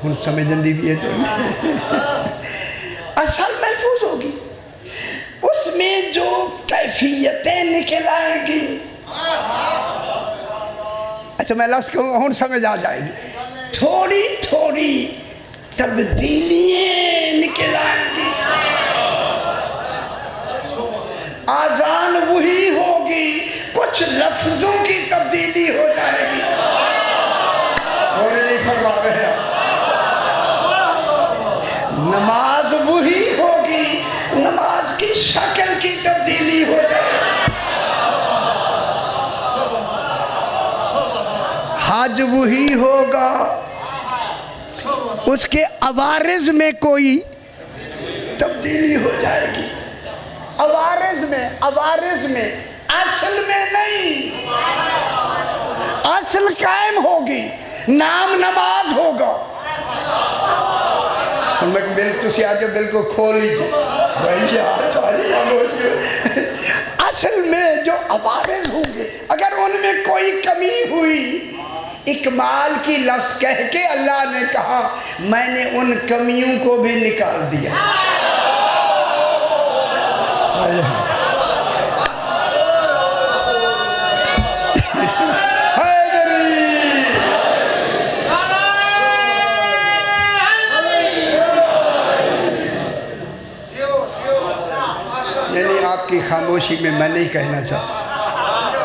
A: ہن سمجھن دی بھی ہے تو اصل محفوظ ہوگی. اس میں جو کیفیتیں نکل آئیں گی, اچھا میں لفظ کہوں ہن سمجھ آ جائے گی, تھوڑی تھوڑی تبدیلیاں نکل آئیں گی. آذان وہی ہوگی, کچھ لفظوں کی تبدیلی ہو جائے گی. اور نہیں فرما رہے ہیں. نماز وہی ہوگی, نماز کی شکل کی تبدیلی ہو جائے گی. حج وہی ہوگا, اس کے عوارض میں کوئی تبدیلی ہو جائے گی. عوارض میں اصل میں نہیں, اصل قائم ہوگی. نام نماز ہوگا. تسی آج بالکل کھولی اصل میں جو عوارض ہوں گے, اگر ان میں کوئی کمی ہوئی, اکمال کی لفظ کہہ کے اللہ نے کہا میں نے ان کمیوں کو بھی نکال دیا. یعنی آپ کی خاموشی میں میں نہیں کہنا چاہتا,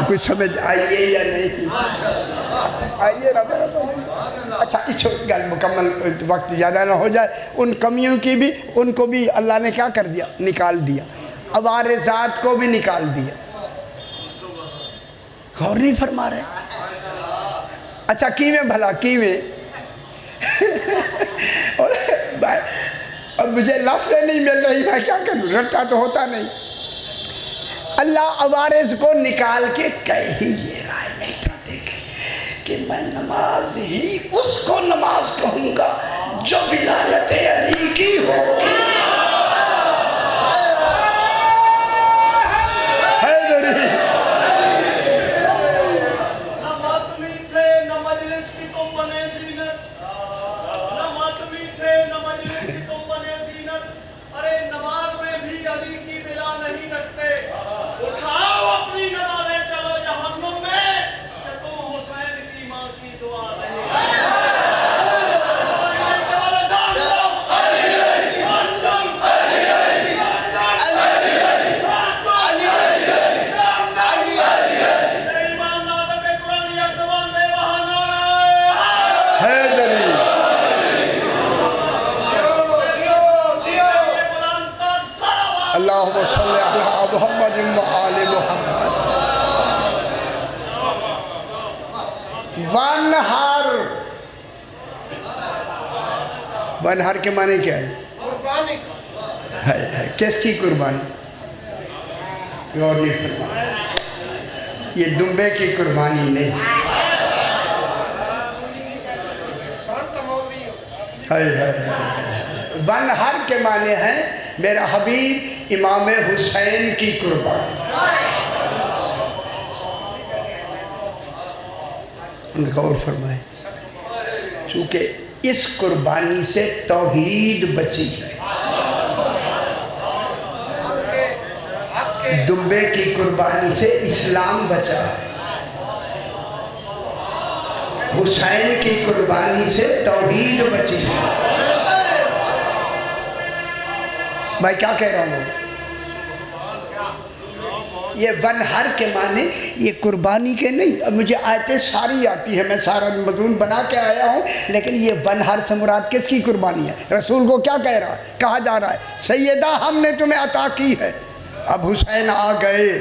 A: کچھ سمجھ آئیے یا نہیں آئیے نا میرا بھائی. اچھا اس گل مکمل وقت زیادہ نہ ہو جائے, ان کمیوں کی بھی, ان کو بھی اللہ نے کیا کر دیا, نکال دیا. عوارضات کو بھی نکال دیا. غور نہیں فرما رہے. اچھا کیویں بھلا کیویں اور اب مجھے لفظیں نہیں مل رہی, میں کیا کروں, رٹا تو ہوتا نہیں. اللہ عوارض کو نکال کے کہہ ہی یہ رہا ہے, میرا دیکھیں کہ میں نماز ہی اس کو نماز کہوں گا جو ولایت علی کی ہوگی. اللہم صلی علی محمد و آل محمد. ونہر کے معنی کیا ہے؟ کس کی قربانی؟ غور نہیں فرمایا. یہ دمبے کی قربانی نہیں, ون ہر کے معنی ہیں میرا حبیب امام حسین کی قربانی. ان کا اور فرمائیں چونکہ اس قربانی سے توحید بچی ہے. دمبے کی قربانی سے اسلام بچا ہے. حسین کی قربانی سے توحید بچی ہے. میں کیا کہہ رہا ہوں؟ یہ ون ہر کے معنی یہ قربانی کے نہیں. اب مجھے آیتیں ساری آتی ہیں، میں سارا مضمون بنا کے آیا ہوں، لیکن یہ ون ہر سے مراد کس کی قربانی ہے؟ رسول کو کیا کہہ رہا ہے؟ کہا جا رہا ہے سیدہ ہم نے تمہیں عطا کی ہے، اب حسین آ گئے.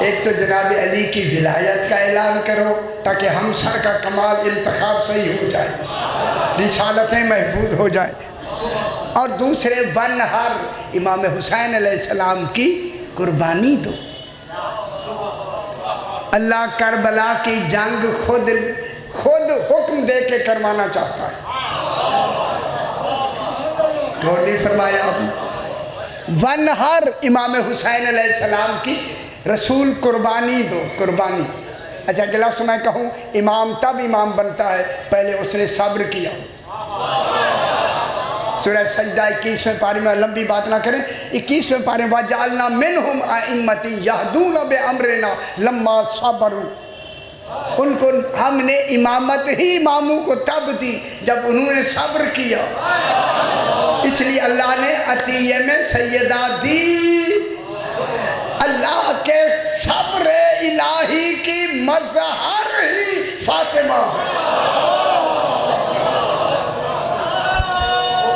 A: ایک تو جناب علی کی ولایت کا اعلان کرو تاکہ ہم سر کا کمال انتخاب صحیح ہو جائے، رسالتیں محفوظ ہو جائیں. اور دوسرے ون ہر امام حسین علیہ السلام کی قربانی دو. اللہ کربلا کی جنگ خود حکم دے کے کروانا چاہتا ہے. غور نہیں فرمایا آپ نے؟ ون ہر امام حسین علیہ السلام کی رسول قربانی دو. قربانی اچھا اگلا لفظ میں کہوں امام تب امام بنتا ہے پہلے اس نے صبر کیا. سورہ سجدہ 21ویں پارے میں لمبی بات نہ کریں. 21ویں پارے وَجَعَلْنَا مِنْهُمْ أَئِمَّةً يَهْدُونَ بِأَمْرِنَا لَمَّا صَبَرُوا. ان کو ہم نے امامت ہی اماموں کو تب دی جب انہوں نے صبر کیا. اس لیے اللہ نے عطیے میں سیدہ دی. اللہ کے صبر الہی کی مظہر ہی فاطمہ.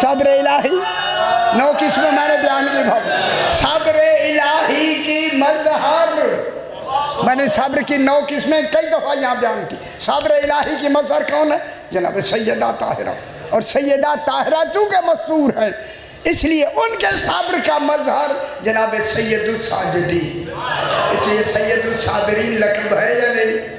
A: صبر الہی 9 قسمیں میں نے بیان کی بھاؤ. صبر الہی کی مظہر میں نے صبر کی 9 قسمیں کئی دفعہ یہاں بیان کی. صبر الہی کی مظہر کون ہے؟ جناب سیدہ طاہرہ. اور سیدہ طاہرہ چونکہ مستور ہیں اس لیے ان کے صبر کا مظہر جناب سید الساجدین. اس لیے سید الصابرین لقب ہے یا نہیں؟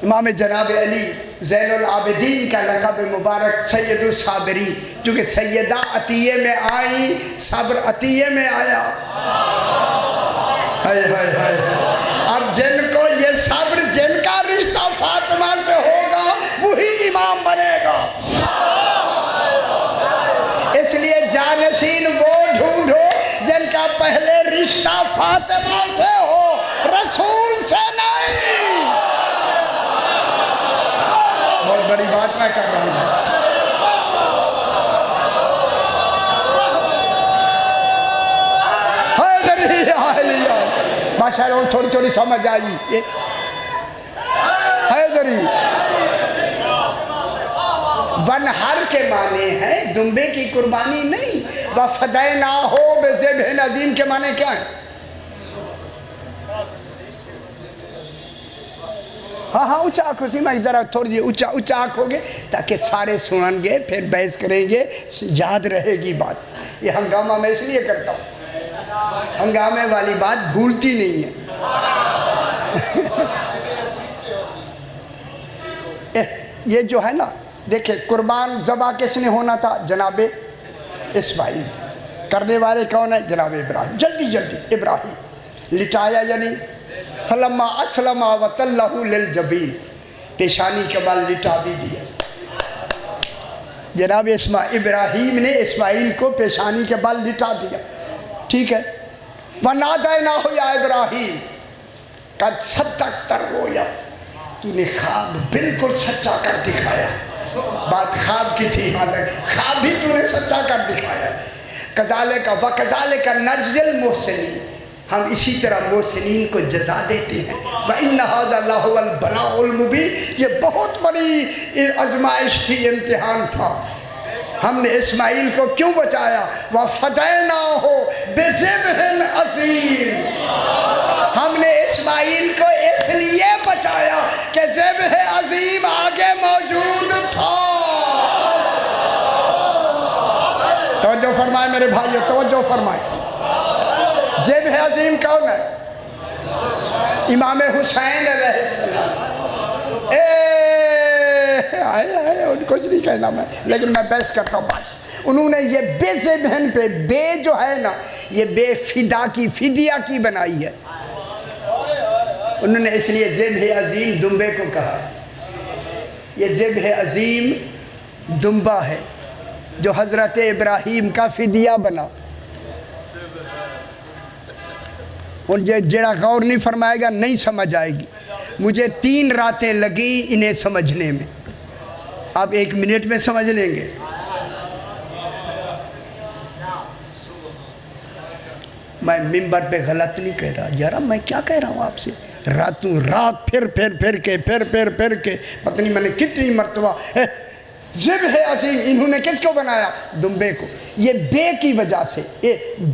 A: امام جناب علی زین العابدین کا لقب مبارک سید الصابرین، کیونکہ سیدہ عطیے میں آئی، صبر عطیے میں آیا. اب جن کو یہ صبر جن کا رشتہ فاطمہ سے ہوگا وہی امام بنے گا. اس لیے جانشین وہ ڈھونڈو جن کا پہلے رشتہ فاطمہ سے ہو، رسول سے نہیں. بہت بڑی بات میں کر رہا ہوں. ماشاءاللہ تھوڑی تھوڑی سمجھ آئی. حیدری ون ہر کے معنی ہے دمبے کی قربانی نہیں. وَفَدَيْنَاهُ بِذِبْحٍ عَظِيمٍ کے معنی کیا ہیں؟ ہاں اونچا آنکھوں سے میں ذرا تھوڑی جی اونچا آنکھوں گے تاکہ سارے سنن گے، پھر بحث کریں گے، یاد رہے گی بات. یہ ہنگامہ میں اس لیے کرتا ہوں، ہنگامے والی بات بھولتی نہیں ہے. یہ جو ہے نا دیکھیں قربان ذبح کس نے ہونا تھا؟ جناب اسماعیل. کرنے والے کون ہیں؟ جناب ابراہیم. جلدی جلدی ابراہیم لٹایا یا نہیں؟ فلما اسلم وتلہ للجبین، پیشانی کے بال لٹا بھی دیا. جناب ابراہیم نے اسماعیل کو پیشانی کے بال لٹا دیا. ٹھیک ہے. وَنَادَيْنَاهُ يَا إِبْرَاهِيمُ قَدْ صَدَّقْتَ الرُّؤْيَا، تو نے خواب بالکل سچا کر دکھایا. بات خواب کی تھی، خواب بھی تو نے سچا کر دکھایا. كَذَلِكَ وَكَذَلِكَ نَجْزِي الْمُحْسِنِينَ، ہم اسی طرح محسنین کو جزا دیتے ہیں. وَإِنَّ هَذَا لَهُوَ الْبَلَاءُ الْمُبِينُ، یہ بہت بڑی آزمائش تھی، امتحان تھا. ہم نے اسماعیل کو کیوں بچایا؟ وَفَدَيْنَاهُ بِذِبْحٍ عَظِيمٍ، ہم نے اسماعیل کو اس لیے بچایا کہ ذبح عظیم آگے موجود تھا. توجہ فرمائے میرے بھائیو، توجہ فرمائے. ذبح عظیم کون ہے؟ امام حسین علیہ السلام. ان کچھ نہیں کہنا میں، لیکن میں بحث کرتا ہوں بس. انہوں نے یہ بے سے بہن پہ، بے جو ہے نا یہ بے فدا کی، فدیہ کی بنائی ہے. انہوں نے اس لیے ذبح عظیم دمبے کو کہا. یہ ذبح عظیم دمبا ہے جو حضرت ابراہیم کا فدیہ بنا. اور جڑا غور نہیں فرمائے گا نہیں سمجھ آئے گی. مجھے 3 راتیں لگیں انہیں سمجھنے میں، آپ 1 منٹ میں سمجھ لیں گے. میں ممبر پہ غلط نہیں کہہ رہا یار، میں کیا کہہ رہا ہوں آپ سے. راتوں رات پھر کے پتہ نہیں میں نے کتنی مرتبہ ذبح عظیم. انہوں نے کس کو بنایا؟ دمبے کو. یہ بے کی وجہ سے،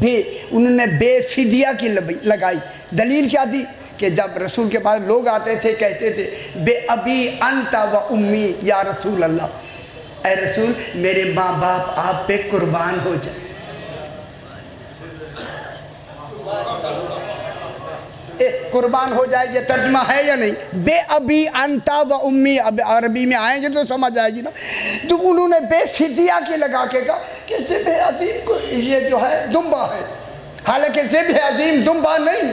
A: بے انہوں نے بے فدیہ کی لگائی. دلیل کیا دی کہ جب رسول کے پاس لوگ آتے تھے کہتے تھے بے ابی انت و امی یا رسول اللہ، اے رسول میرے ماں باپ آپ پہ قربان ہو جائے. قربان ہو جائے، یہ ترجمہ ہے یا نہیں؟ بے ابی انتا و امی، اب عربی میں آئیں گے تو سمجھ آئے گی نا. تو انہوں نے بے فدیہ کی لگا کے کہا کہ ذبح عظیم کو یہ جو ہے دمبا ہے، حالانکہ ذبح عظیم دمبا نہیں.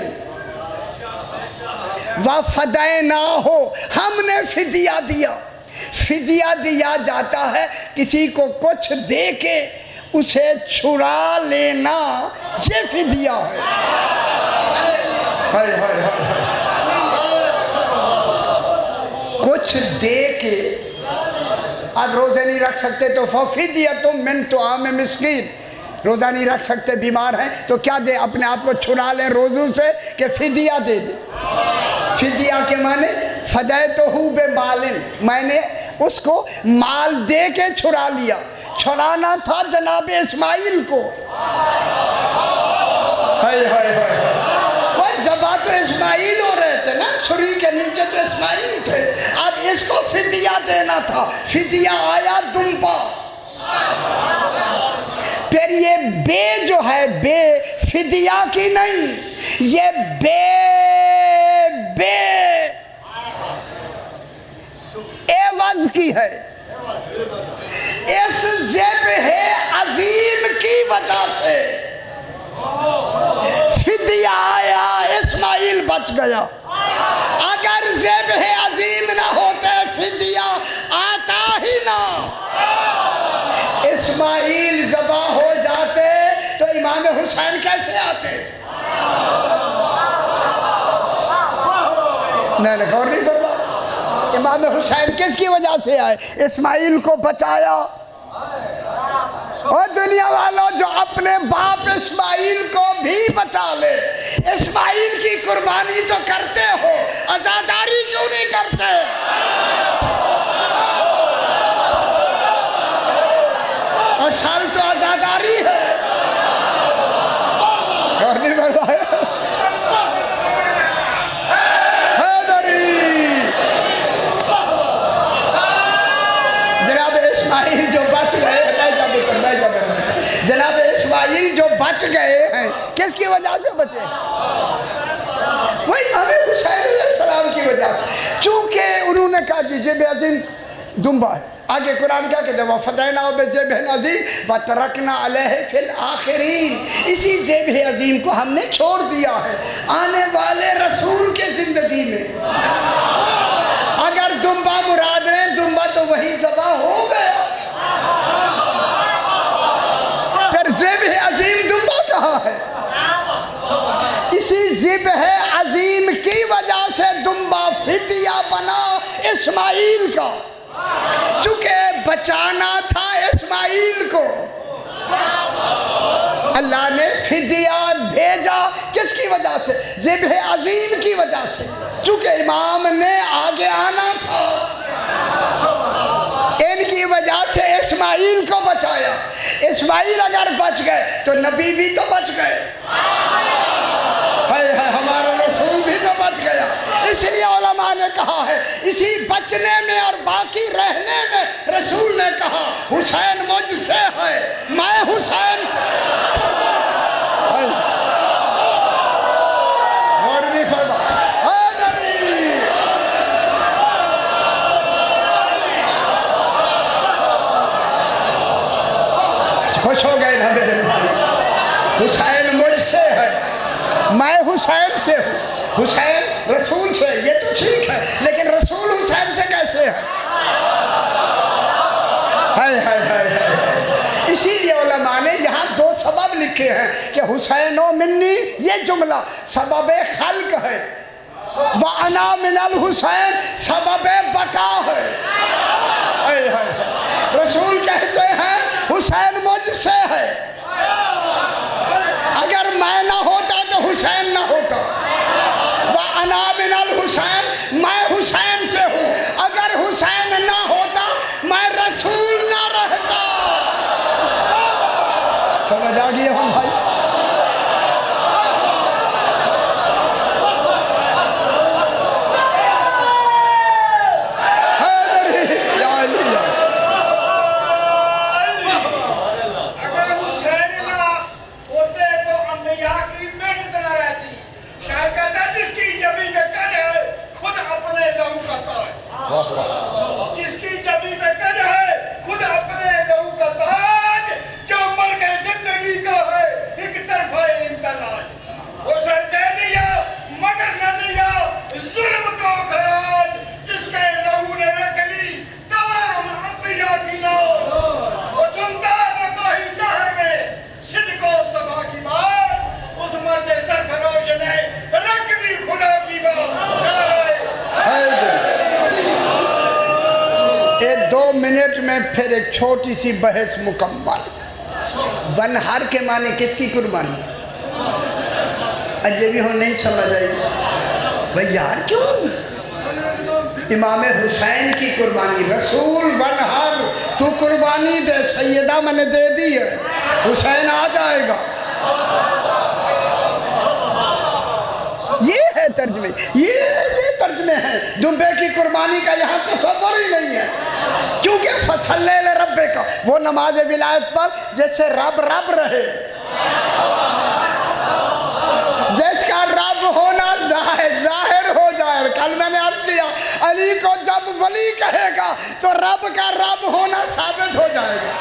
A: وَفَدَيْنَاهُ، ہم نے فدیہ دیا. فدیہ دیا جاتا ہے کسی کو کچھ دے کے اسے چھڑا لینا، یہ فدیہ ہے. کچھ دے کے. اب روزے نہیں رکھ سکتے تو فَفِدْيَةٌ مِّن طَعَامٍ مِّسْكِينٍ، روزہ نہیں رکھ سکتے، بیمار ہیں تو کیا دے؟ اپنے آپ کو چھڑا لیں روزوں سے کہ فدیہ دے دے. فدیہ کے معنی فَدَيْتُهُ بِمَالٍ، میں نے اس کو مال دے کے چھڑا لیا. چھڑانا تھا جناب اسماعیل کو. جبا تو اسماعیل ہو رہے تھے نا، چھری کے نیچے تو اسماعیل تھے. اب اس کو فدیہ دینا تھا، فدیہ آیا دمبا. پھر یہ بے جو ہے بے فدیہ کی نہیں، یہ بے عوض کی ہے. اس ذبح عظیم کی وجہ سے فدیہ آیا، اسماعیل بچ گیا. اگر ذبح عظیم نہ ہوتے فدیہ آتا ہی نہ. اسماعیل ذبح ہو جاتے تو امام حسین کیسے آتے؟ نہیں غور نہیں فرما. امام حسین کس کی وجہ سے آئے؟ اسماعیل کو بچایا. اور دنیا والوں جو اپنے باپ اسماعیل کو بھی بچا لے، اسماعیل کی قربانی تو کرتے ہو، عزاداری کیوں نہیں کرتے؟ اصل تو عزاداری ہے. جناب اسماعیل جو بچ گئے، جناب اسماعیل جو بچ گئے ہیں کس کی وجہ سے بچے؟ وہی امام حسین علیہ السلام کی وجہ سے. چونکہ انہوں نے کہا کہ ذبح عظیم دمبا ہے. آگے قرآن کیا کہتے ہیں؟ وَفَدَيْنَاهُ بِذِبْحٍ عَظِيمٍ وَتَرَكْنَا عَلَيْهِ فِي الْآخِرِينَ. اسی ذبح عظیم کو ہم نے چھوڑ دیا ہے آنے والے رسول کے زندگی میں. اگر دمبا مراد رہے، دمبا تو وہی ذبح ہو گیا. پھر ذبح عظیم دمبا کہاں ہے؟ اسی ذبح عظیم کی وجہ سے دمبا فدیہ بنا اسماعیل کا، چونکہ بچانا تھا اسماعیل کو. اللہ نے فدیہ بھیجا کس کی وجہ سے؟ ذبح عظیم کی وجہ سے، چونکہ امام نے آگے آنا تھا. ان کی وجہ سے اسماعیل کو بچایا. اسماعیل اگر بچ گئے تو نبی بھی تو بچ گئے، ہمارا رسول بھی تو بچ گیا. اس لیے علماء نے کہا ہے اسی بچنے میں اور باقی رہنے میں رسول نے کہا حسین مجھ سے ہے، میں حسین سے. اور بھی فرما خوش ہو گئے نا میرے بھائی؟ حسین مجھ سے ہے، میں حسین سے ہوں، حسین رسول سے، یہ تو ٹھیک ہے، لیکن رسول حسین سے کیسے ہے؟ اسی لیے علماء نے یہاں دو سبب لکھے ہیں کہ حسین و منی، یہ جملہ سبب خلق ہے، وَأَنَا مِنَ الْحُسَيْن سبب بقا ہے۔ رسول کہتے ہیں حسین مجھ سے ہے، اگر میں نہ ہوتا تو حسین نہ ہوتا۔ وَأَنَا مِنَ الْحُسَيْن، میں حسین سے ہوں، اگر حسین نہ ہوتا میں رسول نہ رہتا۔ سمجھ آ گیا ہم بھائی؟
B: جس کی جبی میں کر ہے خود اپنے لہو کا تاج، جو مر کے زندگی کا ہے ایک طرفہ امتناج، اسے دے دیا مگر نہ دیا ظلم کو خراج، جس کے لہو نے رکھ لی تمام انبیاء کی لاج، وہ سنتا ہے کوئی دہر میں صدق و صفا کی بات، اس مرد سرفروش نے رکھ لی خدا کی بات۔
A: ایک 2 منٹ میں پھر ایک چھوٹی سی بحث مکمل۔ ونہر کے معنی کس کی قربانی؟ یہ بھی ہم نہیں سمجھ آئی بھئی یار کیوں؟ امام حسین کی قربانی، رسول ونہر تو قربانی دے، سیدہ میں نے دے دی ہے، حسین آ جائے گا۔ یہ ہے ترجمے، یہ ترجمے ہیں۔ دنبے کی قربانی کا یہاں تصور ہی نہیں ہے، کیونکہ فصلِ رب کا وہ نماز ولایت پر جیسے رب رب رہے، جس کا رب ہونا ظاہر ہو جائے۔ کل میں نے عرض کیا علی کو جب ولی کہے گا تو رب کا رب ہونا ثابت ہو جائے گا۔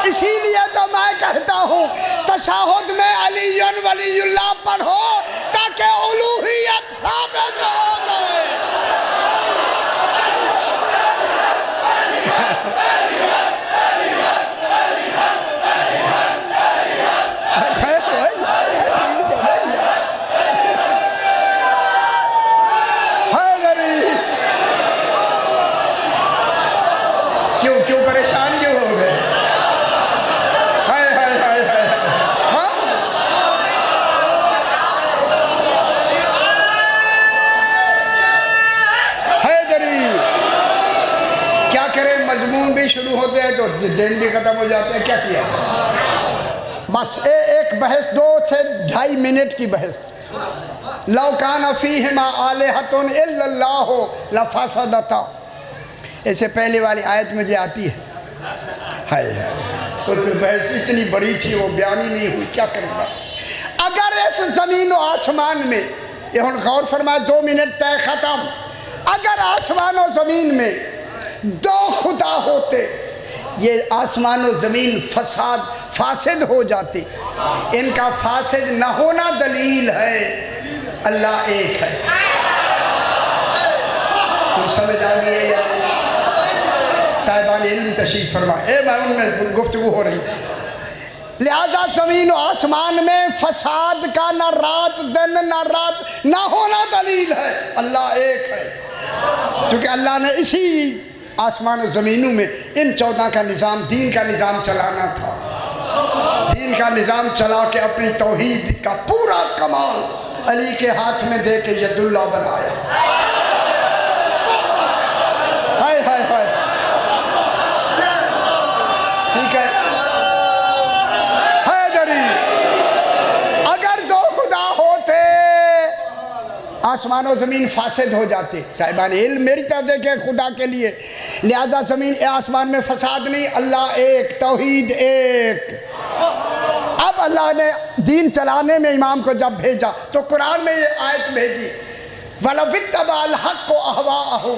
A: اسی لیے تو میں کہتا ہوں تشہد میں علی ولی اللہ پڑھو تاکہ الوہیت ثابت ہو جائے۔ کیوں پریشان کیوں ہو گئے؟ کیا کریں، مضمون بھی شروع ہوتے ہیں تو دن بھی ختم ہو جاتے ہیں، کیا کیا؟ بس ایک بحث 2 سے 2.5 منٹ کی بحث۔ لَوْ كَانَ فِيهِمَا آلِهَةٌ إِلَّا اللَّهُ لَفَسَدَتَا، اس سے پہلے والی آیت مجھے آتی ہے، ہائے اس میں بحث اتنی بڑی تھی وہ بیان ہی نہیں ہوئی، کیا کریں گا؟ اگر اس زمین و آسمان میں، یہ ہن غور فرمائے 2 منٹ تے ختم، اگر آسمان و زمین میں 2 خدا ہوتے، یہ آسمان و زمین فاسد ہو جاتی۔ ان کا فاسد نہ ہونا دلیل ہے اللہ ایک ہے۔ تم سمجھ آگئے یا صاحبان علم تشریف فرمائے، میں ان میں گفتگو ہو رہی۔ لہذا زمین و آسمان میں فساد کا نہ رات دن نہ ہونا دلیل ہے اللہ ایک ہے، کیونکہ اللہ نے اسی آسمان و زمینوں میں ان 14 کا نظام، دین کا نظام چلانا تھا، دین کا نظام چلا کے اپنی توحید کا پورا کمال علی کے ہاتھ میں دے کے ید اللہ بنایا۔ ہائے ہائے ہائے، ٹھیک ہے حیدری، اگر 2 خدا ہوتے آسمان و زمین فاسد ہو جاتے۔ صاحبان علم میری طرح دیکھیں خدا کے لیے، لہذا زمین آسمان میں فساد نہیں، اللہ ایک، توحید ایک۔ اب اللہ نے دین چلانے میں امام کو جب بھیجا تو قرآن میں یہ آیت بھیجی، وَلَوِ اتَّبَعَ الْحَقُّ أَهْوَاءَهُمْ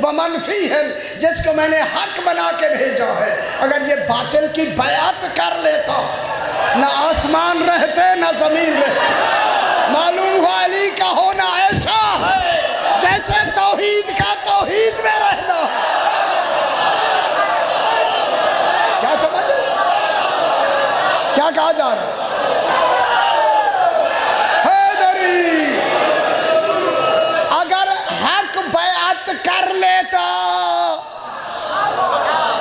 A: ومن فيهن, جس کو میں نے حق بنا کے بھیجا ہے. اگر یہ باطل کی بیعت کر لیتا نہ آسمان رہتے نہ زمین رہتے. معلوم ہوا علی کا ہونا ایسا ہے جیسے توحید کا توحید میں رہنا. کیا سمجھ کیا کہا جا رہا ہے؟ اگر حق بیعت کر لیتا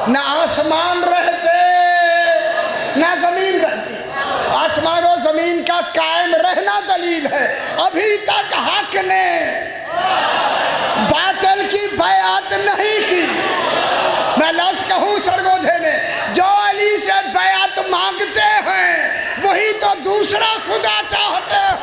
A: نہ آسمان رہتے نہ زمین رہتی. آسمان و زمین کا قائم رہنا دلیل ہے. ابھی تک حق نے باطل کی بیعت نہیں کی. میں لفظ کہوں سرگودھے میں, جو علی سے بیعت مانگتے ہیں وہی تو دوسرا خدا چاہتے ہیں.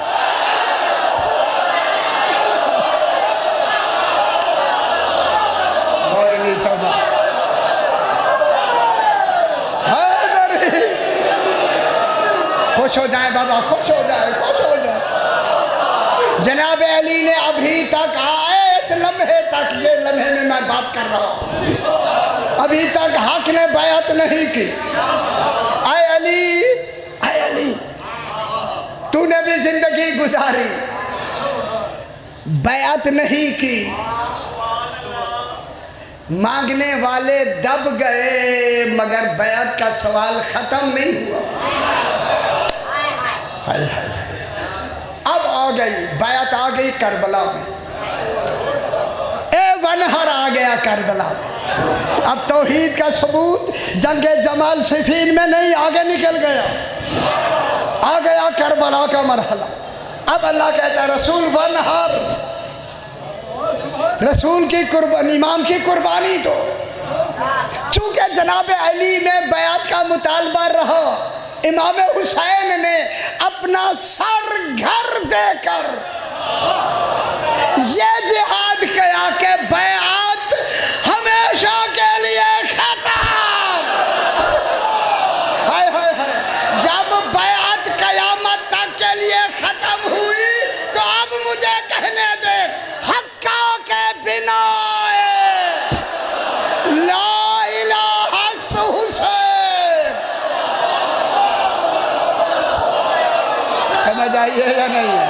A: خوش ہو جائیں بابا, خوش ہو جائیں, خوش ہو جائیں. جناب علی نے ابھی تک آئے اس لمحے تک, یہ لمحے میں بات کر رہا ہوں, ابھی تک حق نے بیعت نہیں کی. اے علی تو نے بھی زندگی گزاری, بیعت نہیں کی, مانگنے والے دب گئے مگر بیعت کا سوال ختم نہیں ہوا. اب آ گئی بیعت, آ گئی کربلا میں, ونہر آ گیا کربلا میں. اب توحید کا ثبوت جنگ جمال صفین میں نہیں, آگے نکل گیا, آ گیا کربلا کا مرحلہ. اب اللہ کہتا ہے رسول ونہر, رسول کی قربانی, امام کی قربانی دو. چونکہ جناب علی میں بیعت کا مطالبہ رہا, امام حسین نے اپنا سر گھر دے کر یہ جہاد کیا کہ بیعت ہمیشہ کے لیے ختم. ہائے ہائے ہائے, جب بیعت قیامت تک کے لیے ختم ہوئی تو اب مجھے کہنے دے حقہ کے بنا لا الہ الا حسین. سمجھ آئیے یا نہیں ہے؟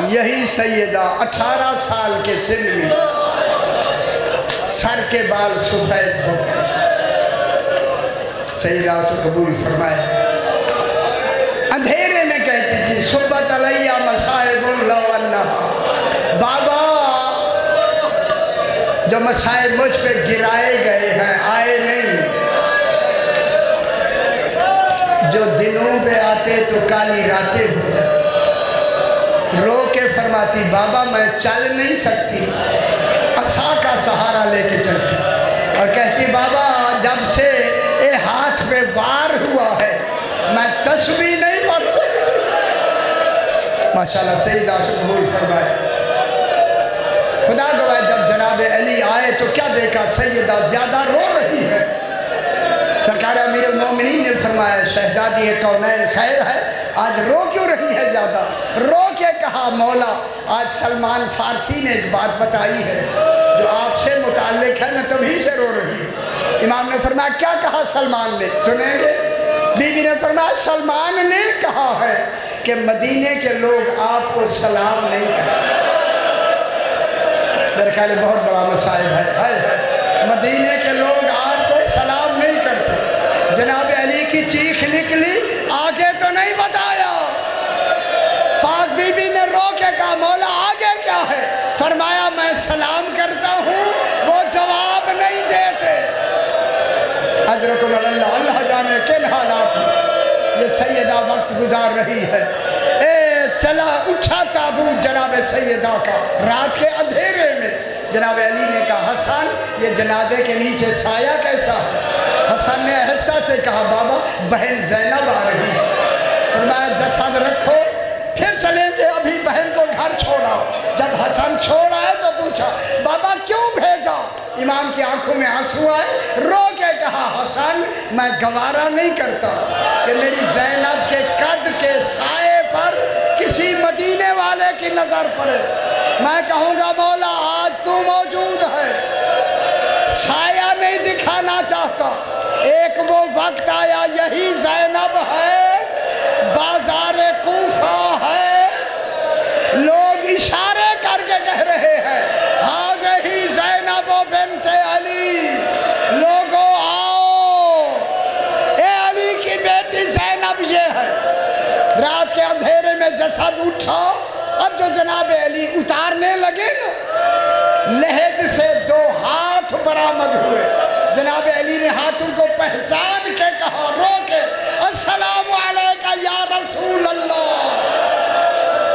A: یہی سیدہ 18 سال کے سن میں سر کے بال سفید ہو گئے. سیدہ اسے قبول فرمائے. اندھیرے میں کہتی تھی صبت علیہ مصائب لو انہا, بابا جو مصائب مجھ پہ گرائے گئے ہیں آئے نہیں, جو دنوں پہ آتے تو کالی راتیں ہو جاتی. رو کے فرماتی بابا میں چل نہیں سکتی, عصا کا سہارا لے کے چلتی, اور کہتی بابا جب سے اے ہاتھ پہ وار ہوا ہے میں تسبیح نہیں پڑھ سکتی. ماشاءاللہ سیدہ سے قبول فرمائے. خدا گواہ جب جناب علی آئے تو کیا دیکھا, سیدہ زیادہ رو رہی ہے. سرکار امیر المومنین نے فرمایا شہزادی کونین خیر ہے, آج رو کیوں رہی ہے زیادہ؟ رو کے کہا مولا آج سلمان فارسی نے ایک بات بتائی ہے جو آپ سے متعلق ہے, میں تبھی سے رو رہی ہوں. امام نے فرمایا کیا کہا سلمان نے, سنیں گے؟ بی بی نے فرمایا سلمان نے کہا ہے کہ مدینے کے لوگ آپ کو سلام نہیں کرتے. میرے خیال بہت بڑا مسائل ہے, مدینے کے لوگ آپ کو سلام نہیں کرتے. جناب علی کی چیخ نکلی, آگے تو نہیں بتایا. پاک بی بی نے رو کے کہا مولا آگے کیا ہے؟ فرمایا میں سلام کرتا ہوں وہ جواب نہیں دیتے. اجرکم اللہ, اللہ جانے کن حالات میں یہ سیدہ وقت گزار رہی ہے. چلا اٹھا تابوت جناب سیدہ کا رات کے اندھیرے میں. جناب علی نے کہا حسن یہ جنازے کے نیچے سایہ کیسا ہے؟ حسن نے احسا سے کہا بابا بہن زینب آ رہی ہے. فرمایا جسد رکھو پھر چلیں گے, ابھی بہن کو گھر چھوڑا. جب حسن چھوڑا ہے تو پوچھا بابا کیوں بھیجا؟ امام کی آنکھوں میں آنسو آئے, رو کے کہا حسن میں گوارا نہیں کرتا کہ میری زینب کے قد کے سائے پر کسی مدینے والے کی نظر پڑے. میں کہوں گا مولا آج تو موجود ہے، سایہ نہیں دکھانا چاہتا. ایک وہ وقت آیا یہی زینب ہے، بازار کوفہ ہے، لوگ اشارے کر کے کہہ رہے ہیں ہذہ زینب بنت علی. لوگوں آؤ، اے علی کی بیٹی زینب یہ ہے. رات کے اندھیرے میں جسد اٹھا. اب جو جناب علی اتارنے لگے نا، لحد سے 2 ہاتھ برآمد ہوئے. جناب علی نے ہاتھوں کو پہچان کے کہا رو کے السلام علیکہ یا رسول اللہ.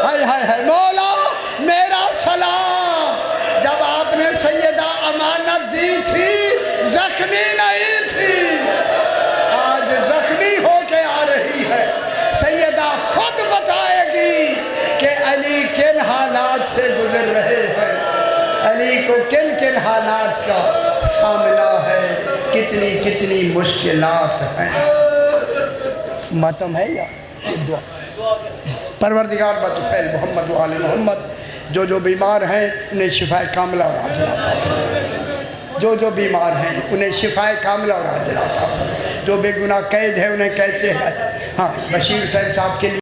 A: ہائے ہائے ہائے مولا میرا سلام. جب آپ نے سیدہ امانت دی تھی زخمی نہیں تھی، آج زخمی ہو کے آ رہی ہے. سیدہ خود بتائے گی کہ علی کن حالات سے گزر رہے ہیں، علی کو کن کن حالات کا سامنا ہے، کتنی کتنی مشکلات ہیں. ماتم ہے یا دعا؟ پروردگار بطفیل محمد و آل محمد جو بیمار ہیں انہیں شفائے کاملہ اور عاجلہ عطا فرما. جو بیمار ہیں انہیں شفائے کاملہ اور عاجلہ عطا فرما. جو بے گناہ قید ہے انہیں کیسے ہے. ہاں بشیر صاحب کے لیے